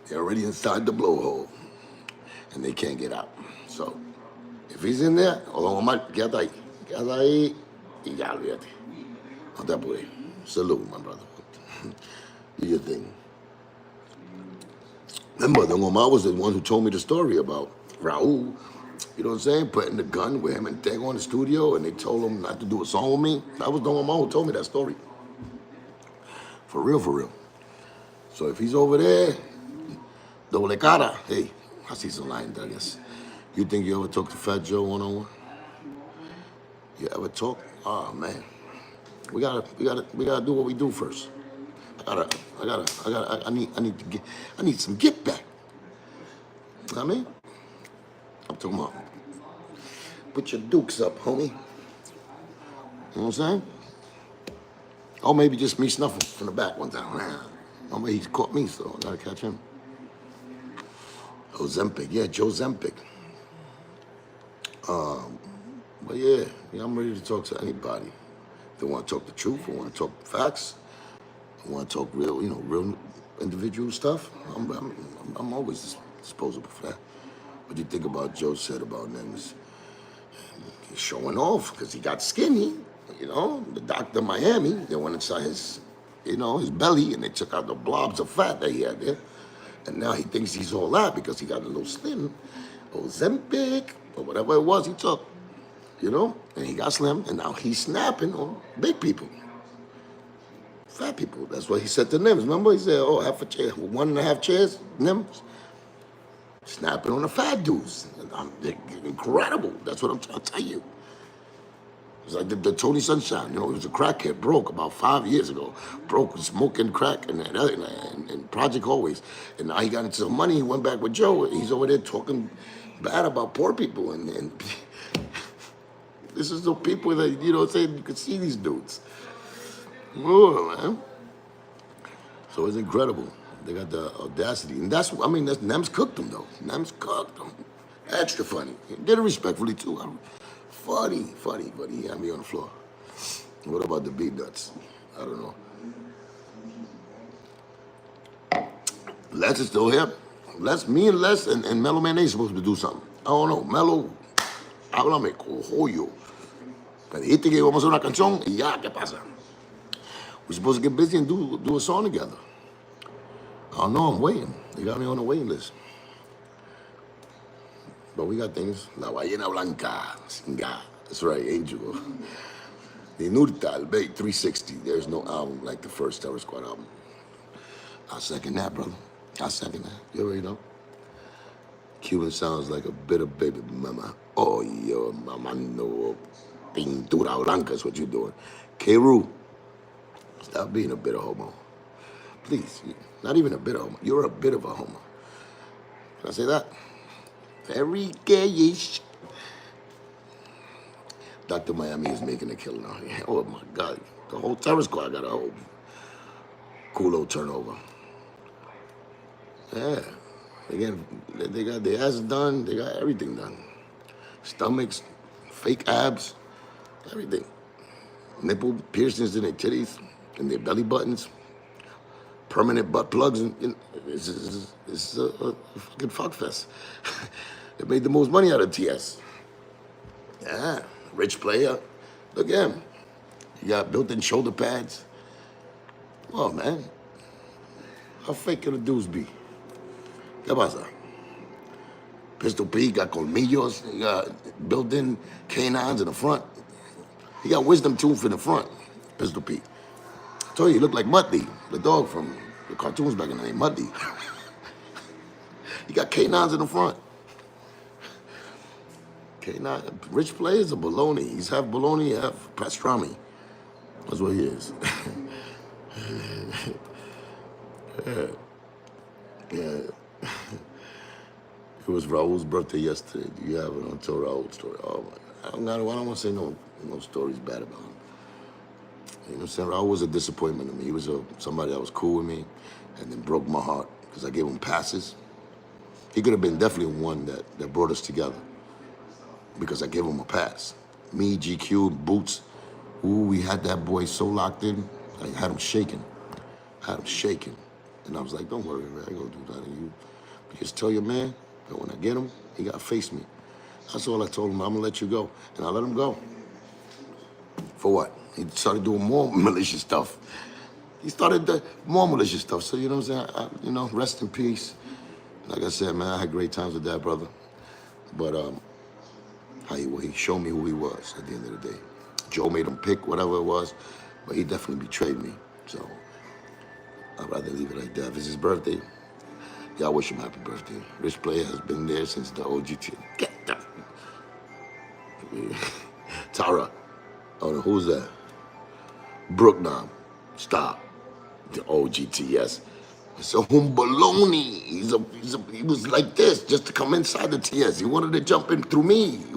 They're already inside the blowhole, and they can't get out. So, if he's in there, quédate ahí, y ya, olvídate. No te apures. Salute, my brother. Do your thing. Remember, the Omar was the one who told me the story about Raul, you know what I'm saying, putting the gun with him and Tego in the studio, and they told him not to do a song with me. That was the Omar who told me that story. For real, for real. So if he's over there, doble cara, hey, I see some lines, I guess. You think you ever talk to Fat Joe one-on-one? You ever talk? Oh, man. We gotta do what we do first. I need some get back. You know what I mean? I'm talking about, put your dukes up, homie. You know what I'm saying? Or maybe just me snuffing from the back one time. Or maybe he's caught me, so I gotta catch him. Ozempic, yeah, Joe Zempic. But yeah, I'm ready to talk to anybody. If they want to talk the truth, or want to talk facts, or want to talk real, real individual stuff, I'm always disposable for that. What do you think about Joe said about them? He's showing off because he got skinny. The doctor in Miami, they went inside his, his belly, and they took out the blobs of fat that he had there. And now he thinks he's all that because he got a little slim, Ozempic, or whatever it was he took, and he got slim, and now he's snapping on big people, fat people. That's what he said to Nims. Remember, he said, oh, half a chair, 1.5 chairs, Nims, snapping on the fat dudes. They're incredible. That's what I'm trying to tell you. It's like the Tony Sunshine, he was a crackhead, broke about 5 years ago. Broke, smoking crack and Project Always. And now he got into some money, he went back with Joe. He's over there talking bad about poor people. And this is the people that, saying you could see these dudes. Oh, man. So it's incredible. They got the audacity. And that's Nems cooked them, though. Nems cooked them. Extra funny. He did it respectfully, too. Funny, but he had me on the floor. What about the beat nuts? I don't know. Les is still here. Me and Les and Mellow Man ain't supposed to do something. I don't know. Mellow, háblame, cojoyo. Me dijiste que íbamos a hacer una canción y ya, ¿qué pasa? We're supposed to get busy and do a song together. I don't know, I'm waiting. They got me on the waiting list. But we got things. La ballena blanca, singa. That's right, Angel. The Nurta, El Bay 360. There's no album like the first Terror Squad album. I second that, brother. I second that. You already know. Cuban sounds like a bitter baby mama. Oh, yo, mama no pintura blanca is what you're doing. K-Roo, stop being a bitter homo. Please, not even a bitter homo. You're a bit of a homo. Can I say that? Very gayish. Dr. Miami is making a killing out here. Oh my God. The whole Terror Squad got a whole culo turnover. Yeah. Again, they got their ass done. They got everything done. Stomachs, fake abs, everything. Nipple piercings in their titties, in their belly buttons, permanent butt plugs. It's a fucking fuck fest. They made the most money out of TS. Yeah, rich player. Look at him. You got built-in shoulder pads. Oh, man. How fake can the dudes be? ¿Qué pasa? Pistol P got colmillos. You got built-in canines in the front. He got wisdom tooth in the front, Pistol P. I told you, he looked like Muddy, the dog from the cartoons back in the day, Muddy. He got canines in the front. K9, rich players are baloney. He's half baloney, half pastrami. That's what he is. Yeah. It was Raul's birthday yesterday. Do you have an untold Raul story? Oh, I don't want to say no stories bad about him. You know what I'm saying? Raul was a disappointment to me. He was somebody that was cool with me and then broke my heart because I gave him passes. He could have been definitely one that brought us together because I gave him a pass. Me, GQ, Boots, ooh, we had that boy so locked in. I had him shaking. And I was like, don't worry, man, I ain't gonna do that to you. But just tell your man that when I get him, he gotta face me. That's all I told him. I'm gonna let you go. And I let him go. For what? He started doing more malicious stuff. He started more malicious stuff. So, you know what I'm saying? Rest in peace. Like I said, man, I had great times with that brother. But he showed me who he was at the end of the day. Joe made him pick whatever it was, but he definitely betrayed me. So I'd rather leave it like that. If it's his birthday, y'all wish him happy birthday. Rich Player has been there since the OGT. Get the... Tara. Oh, no, who's that? Brooknam. Stop. The OGTS. It's a baloney. He was like this just to come inside the TS. He wanted to jump in through me. He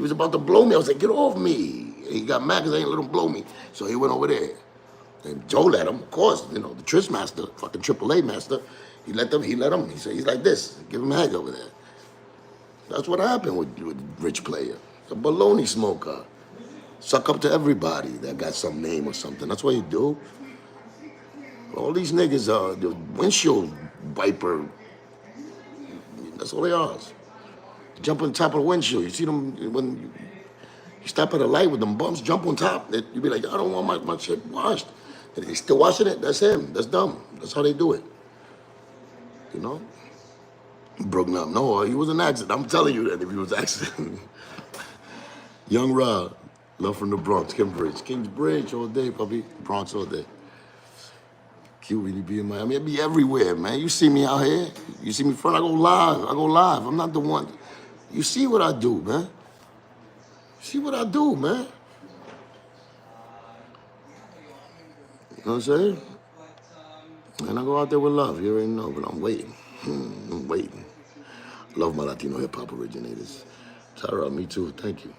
was about to blow me. I was like, get off me. He got mad because I ain't let him blow me. So he went over there. And Joe let him, of course, the Trish master, fucking AAA master. He let him. He said, he's like this. Give him a head over there. That's what happened with Rich Player. A baloney smoker. Suck up to everybody that got some name or something. That's what you do. All these niggas are the windshield wiper. That's all they are. Jump on top of the windshield. You see them when you stop at a light with them bumps, jump on top. You be like, I don't want my shit washed. And they still washing it, that's him. That's dumb. That's how they do it. Brooknam. No, he was an accident. I'm telling you that if he was an accident. Young Rob, love from the Bronx, Kingsbridge all day, puppy. Bronx all day. Cuban, you be in Miami. I be everywhere, man. You see me out here. You see me front, I go live. I'm not the one. You see what I do, man. See what I do, man. You know what I'm saying? And I go out there with love. You already know, but I'm waiting. I'm waiting. Love my Latino hip-hop originators. Tara, me too. Thank you.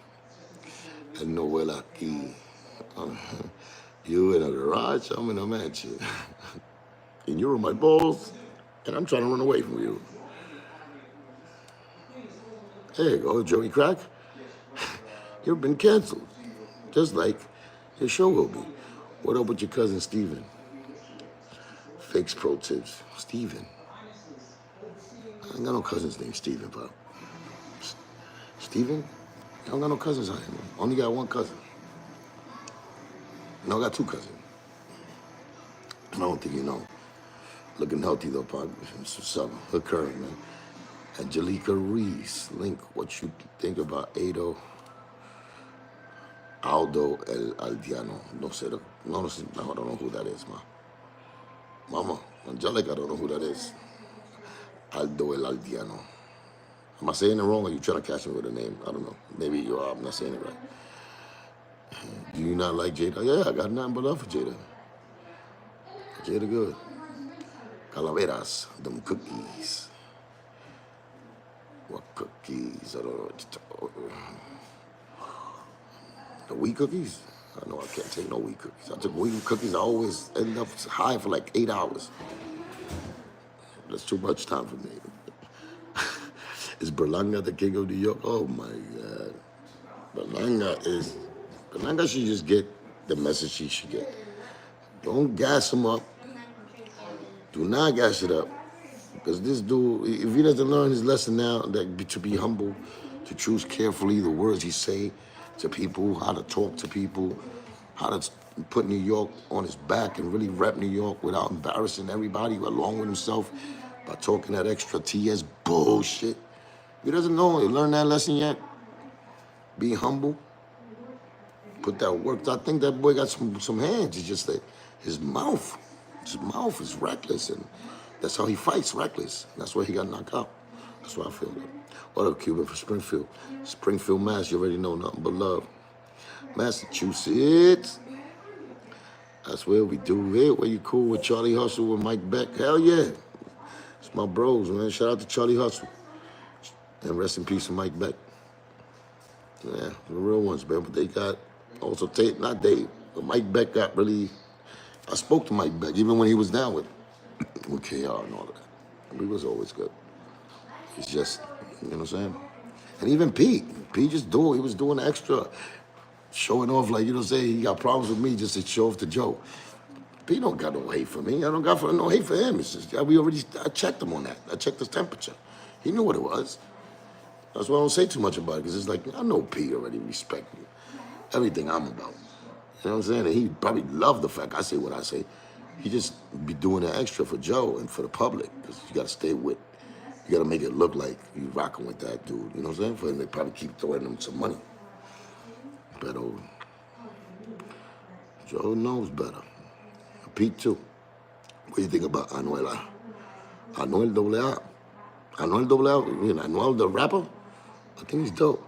And Noel aquí. You in a garage, I'm in a mansion. And you're my balls, and I'm trying to run away from you. There you go, Joey Crack. You've been canceled, just like your show will be. What up with your cousin Steven? Fakes pro tips. Steven. I ain't got no cousins named Steven, pop. Steven? I don't got no cousins out here, man. Only got one cousin. No, I got two cousins. I don't think you know. Looking healthy though, pop. What's up? Look current, man. Angelica Reese, Link, what you think about Aldo El Aldiano? No sé, no, I don't know who that is, ma. Mama, Angelica, I don't know who that is. Aldo El Aldiano. Am I saying it wrong or you trying to catch me with a name? I don't know. Maybe you are, I'm not saying it right. Do you not like Jada? Yeah, I got nothing but love for Jada. Jada good. Calaveras, them cookies. What cookies? I don't know. The wheat cookies? I know I can't take no wheat cookies. I took wheat cookies, I always end up high for like 8 hours. That's too much time for me. Is Berlanga the king of New York? Oh my God. Berlanga should just get the message she should get. Don't gas him up. Do not gas it up. Because this dude, if he doesn't learn his lesson now, to be humble, to choose carefully the words he say to people, how to talk to people, how to put New York on his back and really rep New York without embarrassing everybody along with himself by talking that extra TS bullshit. If he doesn't know, he learned that lesson yet. Be humble. Put that work. I think that boy got some hands. It's just that his mouth is reckless, and that's how he fights, reckless. That's why he got knocked out. That's why I feel good. What up, Cuban for Springfield? Springfield, Mass. You already know nothing but love. Massachusetts. That's where we do it. Where you cool with Charlie Hustle with Mike Beck? Hell yeah. It's my bros, man. Shout out to Charlie Hustle. And rest in peace to Mike Beck. Yeah, the real ones, man. But they got also not Dave, but Mike Beck got really. I spoke to Mike Beck even when he was down with KR and all of that. We was always good. It's just, you know what I'm saying? And even Pete he was doing extra, showing off like, you know what I'm saying? He got problems with me just to show off to Joe. Pete don't got no hate for me. I don't got no hate for him. It's just, I checked him on that. I checked his temperature. He knew what it was. That's why I don't say too much about it, because it's like, I know Pete already respect me. Everything I'm about. You know what I'm saying? And he probably loved the fact I say what I say. He just be doing that extra for Joe and for the public, because you got to stay with, you got to make it look like you rocking with that dude. You know what I'm saying? For him, they probably keep throwing him some money. But Joe knows better. Pete too. What do you think about Anuel? Anuel AA. Anuel AA, you know, Anuel the rapper? I think he's dope.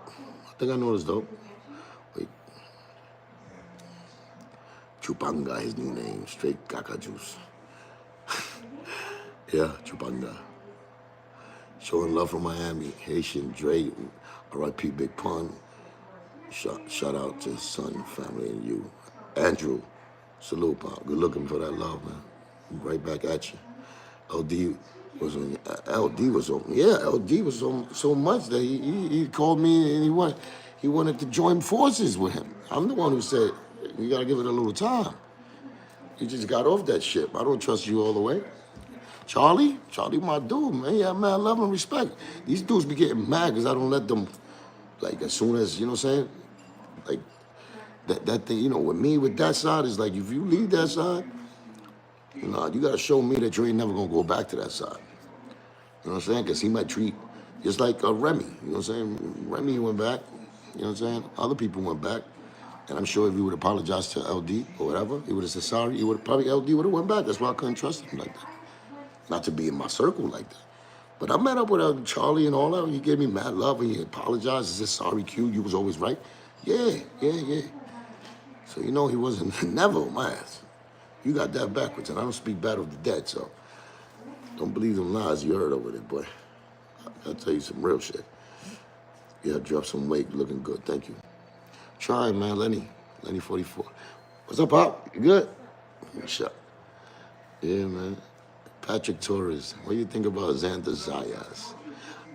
I think Anuel is dope. Wait. Chupanga, his new name. Straight caca juice. Yeah, Chupanga. Showing love from Miami. Haitian Dre. R.I.P. Big Pun. Shout out to his son, family, and you. Andrew. Salute, Pop. Good looking for that love, man. Right back at you. LD was on. Yeah, LD was on so much that he called me and he wanted to join forces with him. I'm the one who said, you gotta give it a little time. You just got off that ship. I don't trust you all the way. Charlie my dude, man. Yeah, man, love and respect. These dudes be getting mad because I don't let them, like, as soon as, you know what I'm saying? Like, that thing, you know, with me, with that side, is like, if you leave that side, nah, you gotta show me that you ain't never gonna go back to that side. You know what I'm saying? Because he might treat, just like Remy, you know what I'm saying? Remy went back, you know what I'm saying? Other people went back. And I'm sure if he would apologize to LD or whatever, he would have said sorry, LD would have went back. That's why I couldn't trust him like that. Not to be in my circle like that. But I met up with Charlie and all that. He gave me mad love and he apologized. He said, sorry, Q, you was always right. Yeah. So you know he wasn't never on my ass. You got that backwards, and I don't speak bad of the dead, so don't believe them lies you heard over there, boy. I'll tell you some real shit. Yeah, dropped some weight, looking good, thank you. Try, man, Lenny 44. What's up, Pop? You good? Shut. Yeah, man. Patrick Torres. What do you think about Xander Zayas?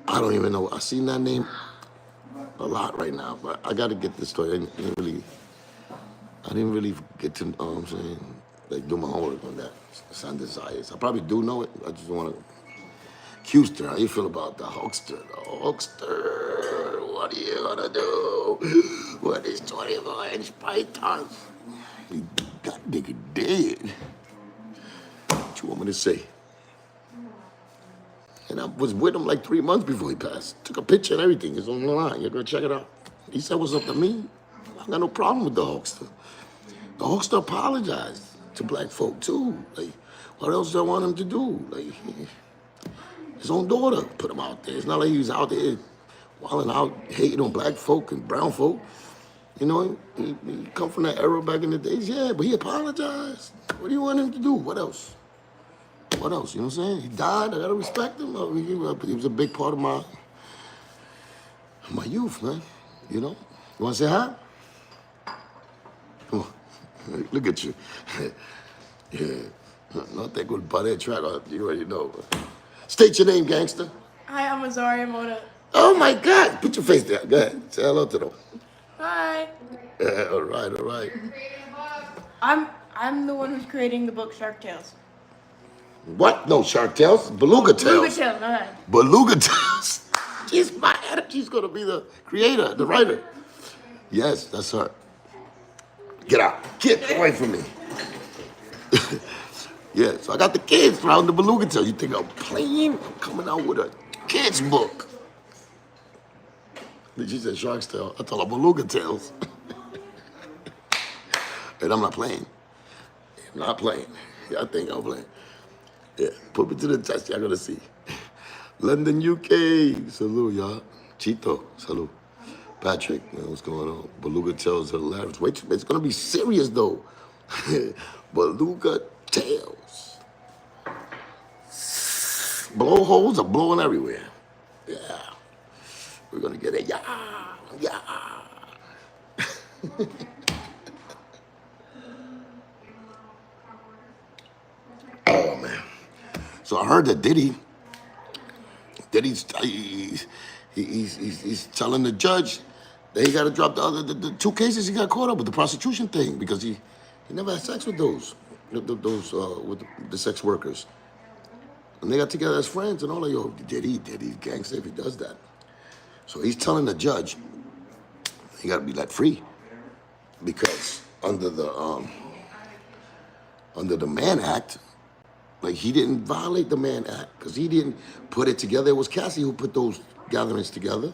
I don't even know. I seen that name a lot right now, but I got to get this story. I didn't really get to, I'm saying, like, do my homework on that. Xander Zayas. I probably do know it. I just want to. Houston, how you feel about the Hulkster? The Hulkster, what are you gonna do with these 24-inch pythons? That nigga dead. What you want me to say? And I was with him like 3 months before he passed. Took a picture and everything. It's on the line. You're gonna check it out. He said what's up to me. I got no problem with the Hulkster. The Hulkster apologized to black folk too. Like, what else do I want him to do? Like, his own daughter put him out there. It's not like he was out there wilding out, hating on black folk and brown folk. You know, he come from that era back in the days, yeah, but he apologized. What do you want him to do? What else? What else? You know what I'm saying? He died. I gotta respect him. He was a big part of my youth, man. You know? You wanna say hi? Come on. Look at you. Yeah. Not that good buddy track. You already know. State your name, gangster. Hi, I'm Azaria Mona. Oh my God! Put your face there. Go ahead. Say hello to them. Hi. Yeah, all right. I'm the one who's creating the book Shark Tales. What? No, Shark Tales? Beluga Tales. Beluga Tales, okay. Beluga Tales. She's my editor. She's gonna be the creator, the writer. Yes, that's her. Get out. Get away from me. Yeah, so I got the kids around the Beluga Tales. You think I'm playing? I'm coming out with a kid's book. She said Shark's Tale. I told her Beluga Tales. And I'm not playing. I'm not playing. Y'all think I'm playing. Yeah, put me to the test. Y'all gonna see. London, UK. Salute, y'all. Chito, salute. Patrick, man, what's going on? Beluga Tales are hilarious. Wait, it's gonna be serious though. Beluga Tales. Blowholes are blowing everywhere. Yeah. We're gonna get it. Yeah. Oh man. So I heard that Diddy's telling the judge that he got to drop the 2 cases he got caught up with, the prostitution thing, because he never had sex with those with the sex workers. And they got together as friends and all that. Yo, Diddy's gangster if he does that. So he's telling the judge he got to be let free because under the Mann Act. Like, he didn't violate the Mann Act because he didn't put it together. It was Cassie who put those gatherings together.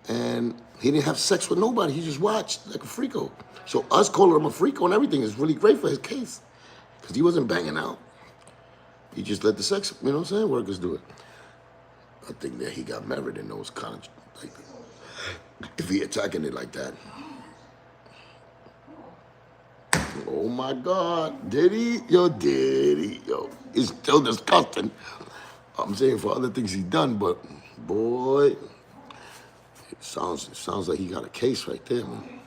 And he didn't have sex with nobody. He just watched like a freako. So us calling him a freako and everything is really great for his case because he wasn't banging out. He just let the sex, you know what I'm saying, workers do it. I think that he got married in those kind of, like, if he attacking it like that. Oh my God, Diddy, yo, it's still disgusting. I'm saying for other things he's done, but boy, it sounds like he got a case right there, man.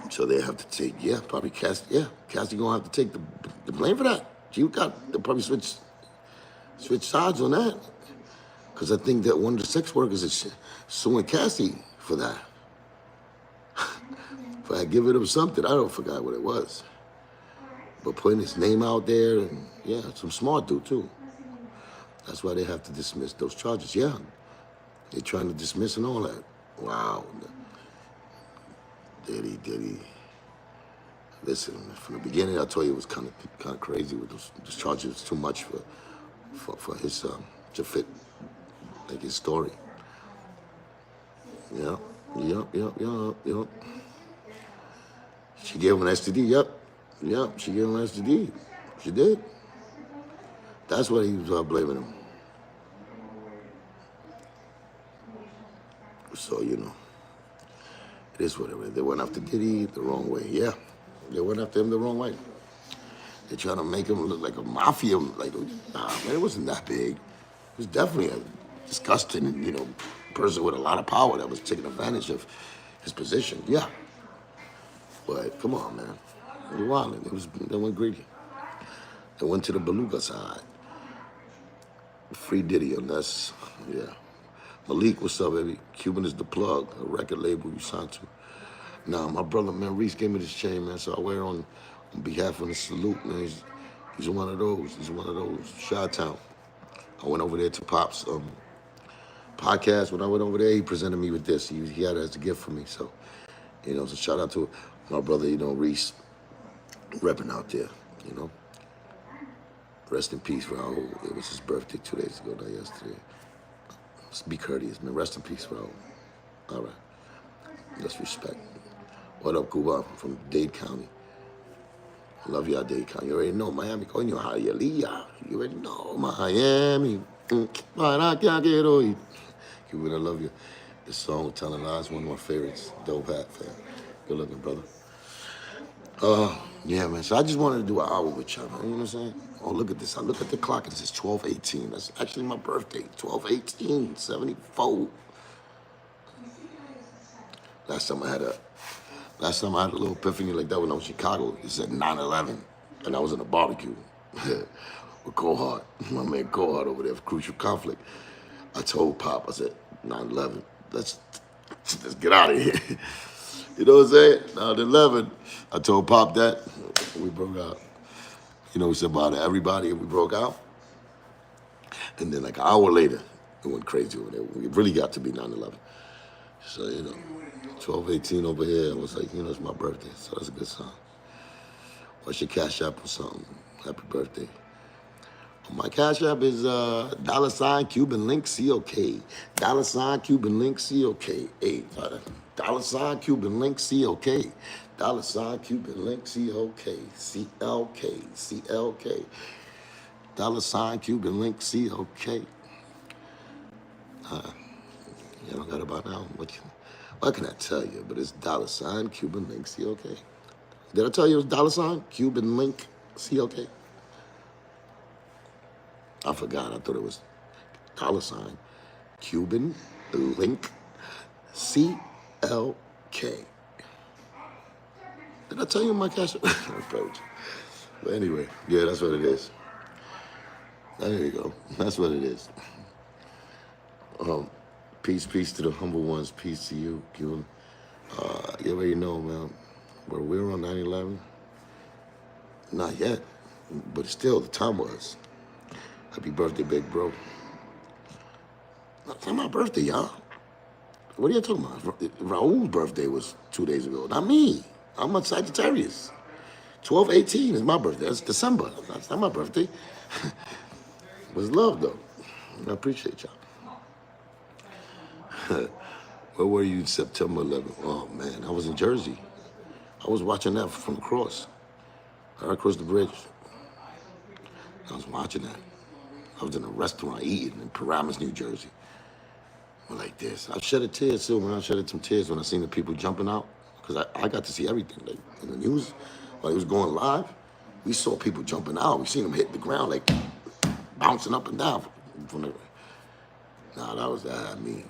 So they have to take, probably Cassie gonna have to take the blame for that. They'll probably switch sides on that. Because I think that one of the sex workers is suing Cassie for that. For giving him something, I don't forgot what it was. But putting his name out there, and some smart dude too. That's why they have to dismiss those charges. Yeah, they're trying to dismiss and all that. Wow. Diddy. Listen, from the beginning, I told you it was kind of crazy with those charges. It was too much for his to fit like his story. Yep. She gave him an STD. Yep. She gave him an STD. She did. That's why he was blaming him. So, it is whatever. They went after Diddy the wrong way. Yeah, they went after him the wrong way. They're trying to make him look like a mafia. Like, nah, man, it wasn't that big. It was definitely a disgusting, person with a lot of power that was taking advantage of his position. Yeah. But come on, man. They were wilding. They went greedy. They went to the beluga side. Free Diddy, and that's, Malik, what's up, baby? Cuban is the plug, a record label you signed to. Nah, my brother, man, Reese gave me this chain, man, so I wear it on behalf of the salute, man. He's one of those. Shout out. I went over there to Pop's podcast. When I went over there, he presented me with this. He had it as a gift for me, so, so shout out to my brother, Reese, repping out there, Rest in peace, Raul. It was his birthday 2 days ago, not yesterday. Let's be courteous, man. Rest in peace, Raul. All right. Let's respect. What up, Cuban? From Dade County. Love y'all, Dade County. You already know Miami. Coño, Hialeah. You already know Miami. Cuban, I love you. This song with Telling Lies, one of my favorites. Dope hat, fan. Good looking, brother. Yeah, man. So I just wanted to do an hour with y'all, man. You know what I'm saying? Oh, look at this. I look at the clock. It says 12:18. That's actually my birthday. 12:18, 74. Last time I had a little epiphany like that when I was in Chicago. It said 9/11, and I was in a barbecue with Cohart, my man Cohart over there for Crucial Conflict. I told Pop, I said, 9/11. Let's get out of here. You know what I'm saying? 9/11. I told Pop that. We broke out. We said bye to everybody and we broke out. And then like an hour later, it went crazy over there. It really got to be 9/11. So, 12:18 over here. I was like, it's my birthday. So that's a good sign. What's your Cash App or something? Happy birthday. My Cash App is $ Cuban link COK. $ Cuban link COK. $$ Cuban link COK. $ Cuban link COK. CLK. $ Cuban link COK. You don't got about now. What can I tell you? But it's $ Cuban link COK. Did I tell you it was $ Cuban link COK? I forgot. I thought it was $ Cuban link CLK. Did I tell you my Cash approach? But anyway, yeah, that's what it is. There you go. That's what it is. Peace to the humble ones. Peace to you, Cuban. You already know, man. Where we were on 9/11? Not yet, but still, the time was. Happy birthday, big bro. It's my birthday, y'all. What are you talking about? Raul's birthday was 2 days ago. Not me. I'm a Sagittarius. 12/18 is my birthday. That's December. That's not my birthday. It was love, though. I appreciate y'all. Where were you September 11th? Oh, man, I was in Jersey. I was watching that from across. Right across the bridge. I was watching that. I was in a restaurant eating in Paramus, New Jersey. Like this. I shed a tear too when I shedded some tears when I seen the people jumping out. Because I got to see everything. Like in the news, while it was going live, we saw people jumping out. We seen them hit the ground, like bouncing up and down. Nah, that was that. I mean,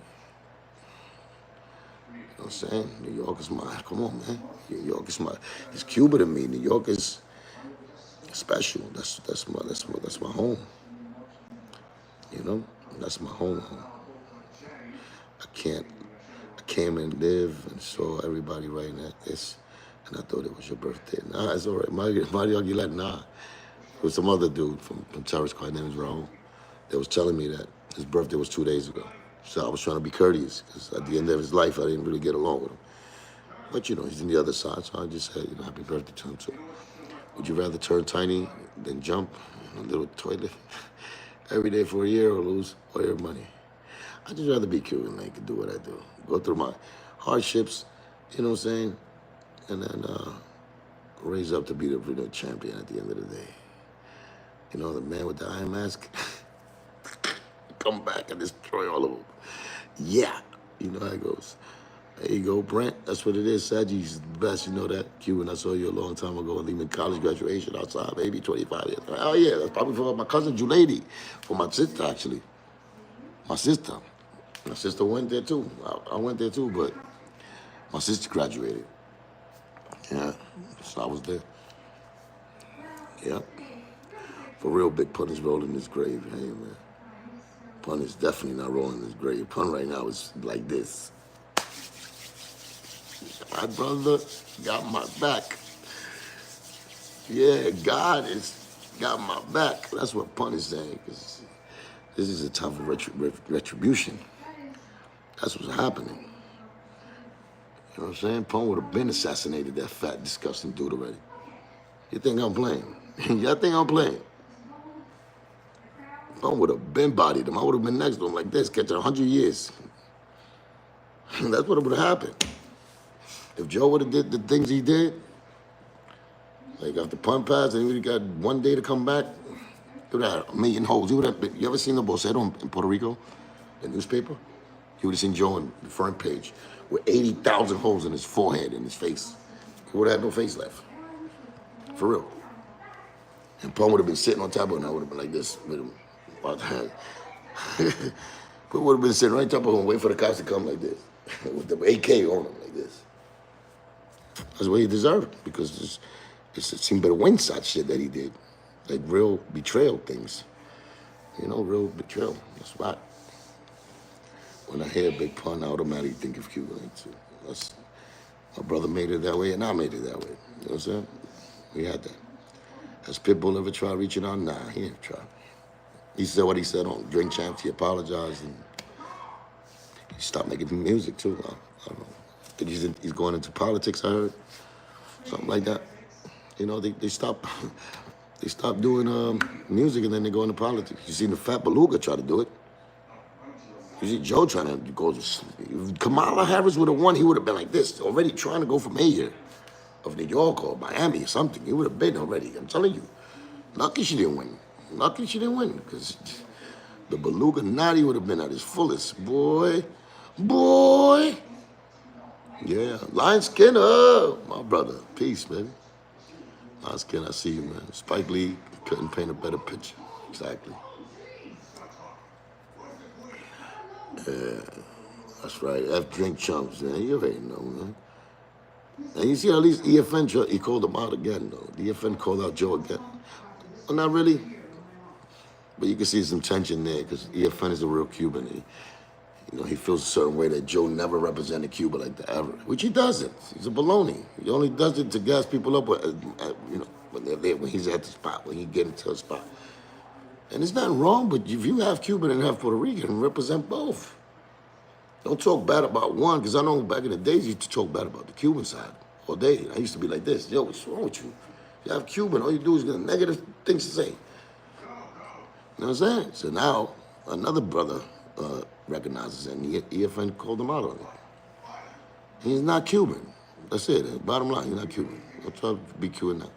you know what I'm saying? New York is my, come on, man. New York is my, it's Cuba to me. New York is special. That's my home. You know, that's my home. I came and lived and saw everybody writing at this, and I thought it was your birthday. Nah, it's all right. Mario Aguilar, nah. It was some other dude from Terrror Squad named Raul that was telling me that his birthday was 2 days ago. So I was trying to be courteous, because at the end of his life, I didn't really get along with him. But, you know, he's on the other side, so I just said, you know, happy birthday to him, too. Would you rather turn tiny than jump in a little toilet every day for a year or lose all your money? I'd just rather be Cuban, like, and do what I do. Go through my hardships, you know what I'm saying? And then raise up to be the champion at the end of the day. You know, the man with the iron mask, come back and destroy all of them. Yeah, you know how it goes. There you go, Brent. That's what it is. Sagi's the best, you know that. Cuban, I saw you a long time ago at Lehman College graduation outside, maybe 25 years. Oh, yeah, that's probably for my cousin Julady, for my sister, actually. My sister went there, too. I went there, too, but my sister graduated. Yeah, so I was there. Yep. For real, Big Pun is rolling his grave. Hey, man. Pun is definitely not rolling his grave. Pun right now is like this. My brother got my back. Yeah, God has got my back. That's what Pun is saying. 'Cause this is a time of retribution. That's what's happening. You know what I'm saying? Pun would have been assassinated, that fat, disgusting dude already. You think I'm playing? Y'all think I'm playing? Pun would have been bodied him. I would have been next to him like this, catching 100 years. That's what would have happened. If Joe would have did the things he did, like after Pun passed and he would have got 1 day to come back, he would have had 1 million holes. You ever seen the Boceto in Puerto Rico, the newspaper? You would have seen Joe on the front page with 80,000 holes in his forehead and his face. He would have had no face left. For real. And Pun would have been sitting on top of him, and I would have been like this with him. Pun would have been sitting right on top of him, waiting for the cops to come like this, with the AK on him like this. That's what he deserved, because it seemed better wing shot shit that he did. Like real betrayal things. You know, real betrayal. That's right. When I hear Big Pun, I automatically think of Cuban. That's, my brother made it that way, and I made it that way. You know what I'm saying? We had that. Has Pitbull ever tried reaching out? Nah, he ain't tried. He said what he said on Drink Champs. He apologized, and he stopped making music, too. I don't know. I think he's going into politics, I heard. Something like that. You know, they stopped doing music, and then they go into politics. You seen the Fat Beluga try to do it. You see Joe trying to go. If Kamala Harris would have won, he would have been like this, already trying to go for mayor of New York or Miami or something. He would have been already. I'm telling you. Lucky she didn't win. Lucky she didn't win, because the Beluga Natty would have been at his fullest. Boy. Yeah, Lion Skinner, my brother. Peace, baby. Lion Skinner, I see you, man. Spike Lee couldn't paint a better picture. Exactly. Yeah, that's right. F Drink Chumps, man. You already know, man. And you see, at least EFN, he called him out again, though. The EFN called out Joe again. Well, not really. But you can see some tension there, because EFN is a real Cuban. He feels a certain way that Joe never represented Cuba like that ever, which he doesn't. He's a baloney. He only does it to gas people up, when they're there, when he's at the spot, when he get into a spot. And it's not wrong, but if you have Cuban and have Puerto Rican, represent both. Don't talk bad about one, because I know back in the days you used to talk bad about the Cuban side all day. I used to be like this. Yo, what's wrong with you? You have Cuban, all you do is get negative things to say. You know what I'm saying? So now another brother recognizes it, and EFN called him out on it. He's not Cuban. That's it. Bottom line, he's not Cuban. Don't try to be Cuban now.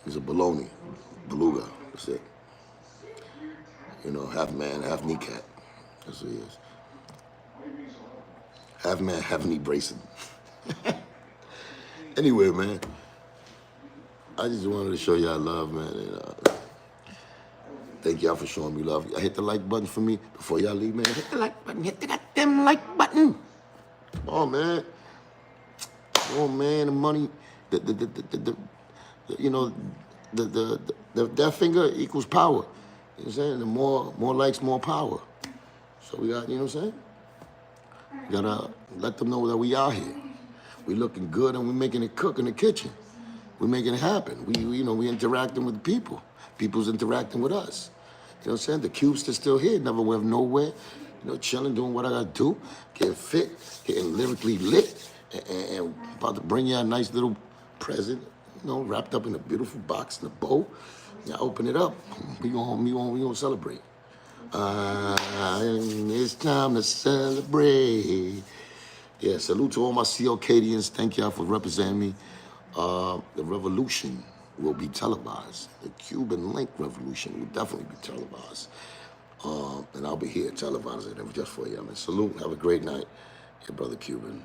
He's a baloney, beluga. That's it. You know, half man, half kneecap. That's what he is. Half man, half knee bracing. Anyway, man, I just wanted to show y'all love, man. And, thank y'all for showing me love. Hit the like button for me before y'all leave, man. Hit the like button. Hit the goddamn like button. Come on, man. Come on, man. The money, you know, that finger equals power. You know what I'm saying? The more likes, more power. So we got, you know what I'm saying? We gotta let them know that we out here. We looking good and we making it cook in the kitchen. We making it happen. We interacting with the people. People's interacting with us. You know what I'm saying? The Cubes is still here, never went nowhere. You know, chilling, doing what I gotta do, getting fit, getting lyrically lit, and about to bring you a nice little present, you know, wrapped up in a beautiful box in a bow. Yeah, open it up. We gonna celebrate. It's time to celebrate. Yeah, salute to all my CLKdians. Thank y'all for representing me. The revolution will be televised. The Cuban Link Revolution will definitely be televised. And I'll be here televising it just for you. I mean, salute. Have a great night. Your brother Cuban.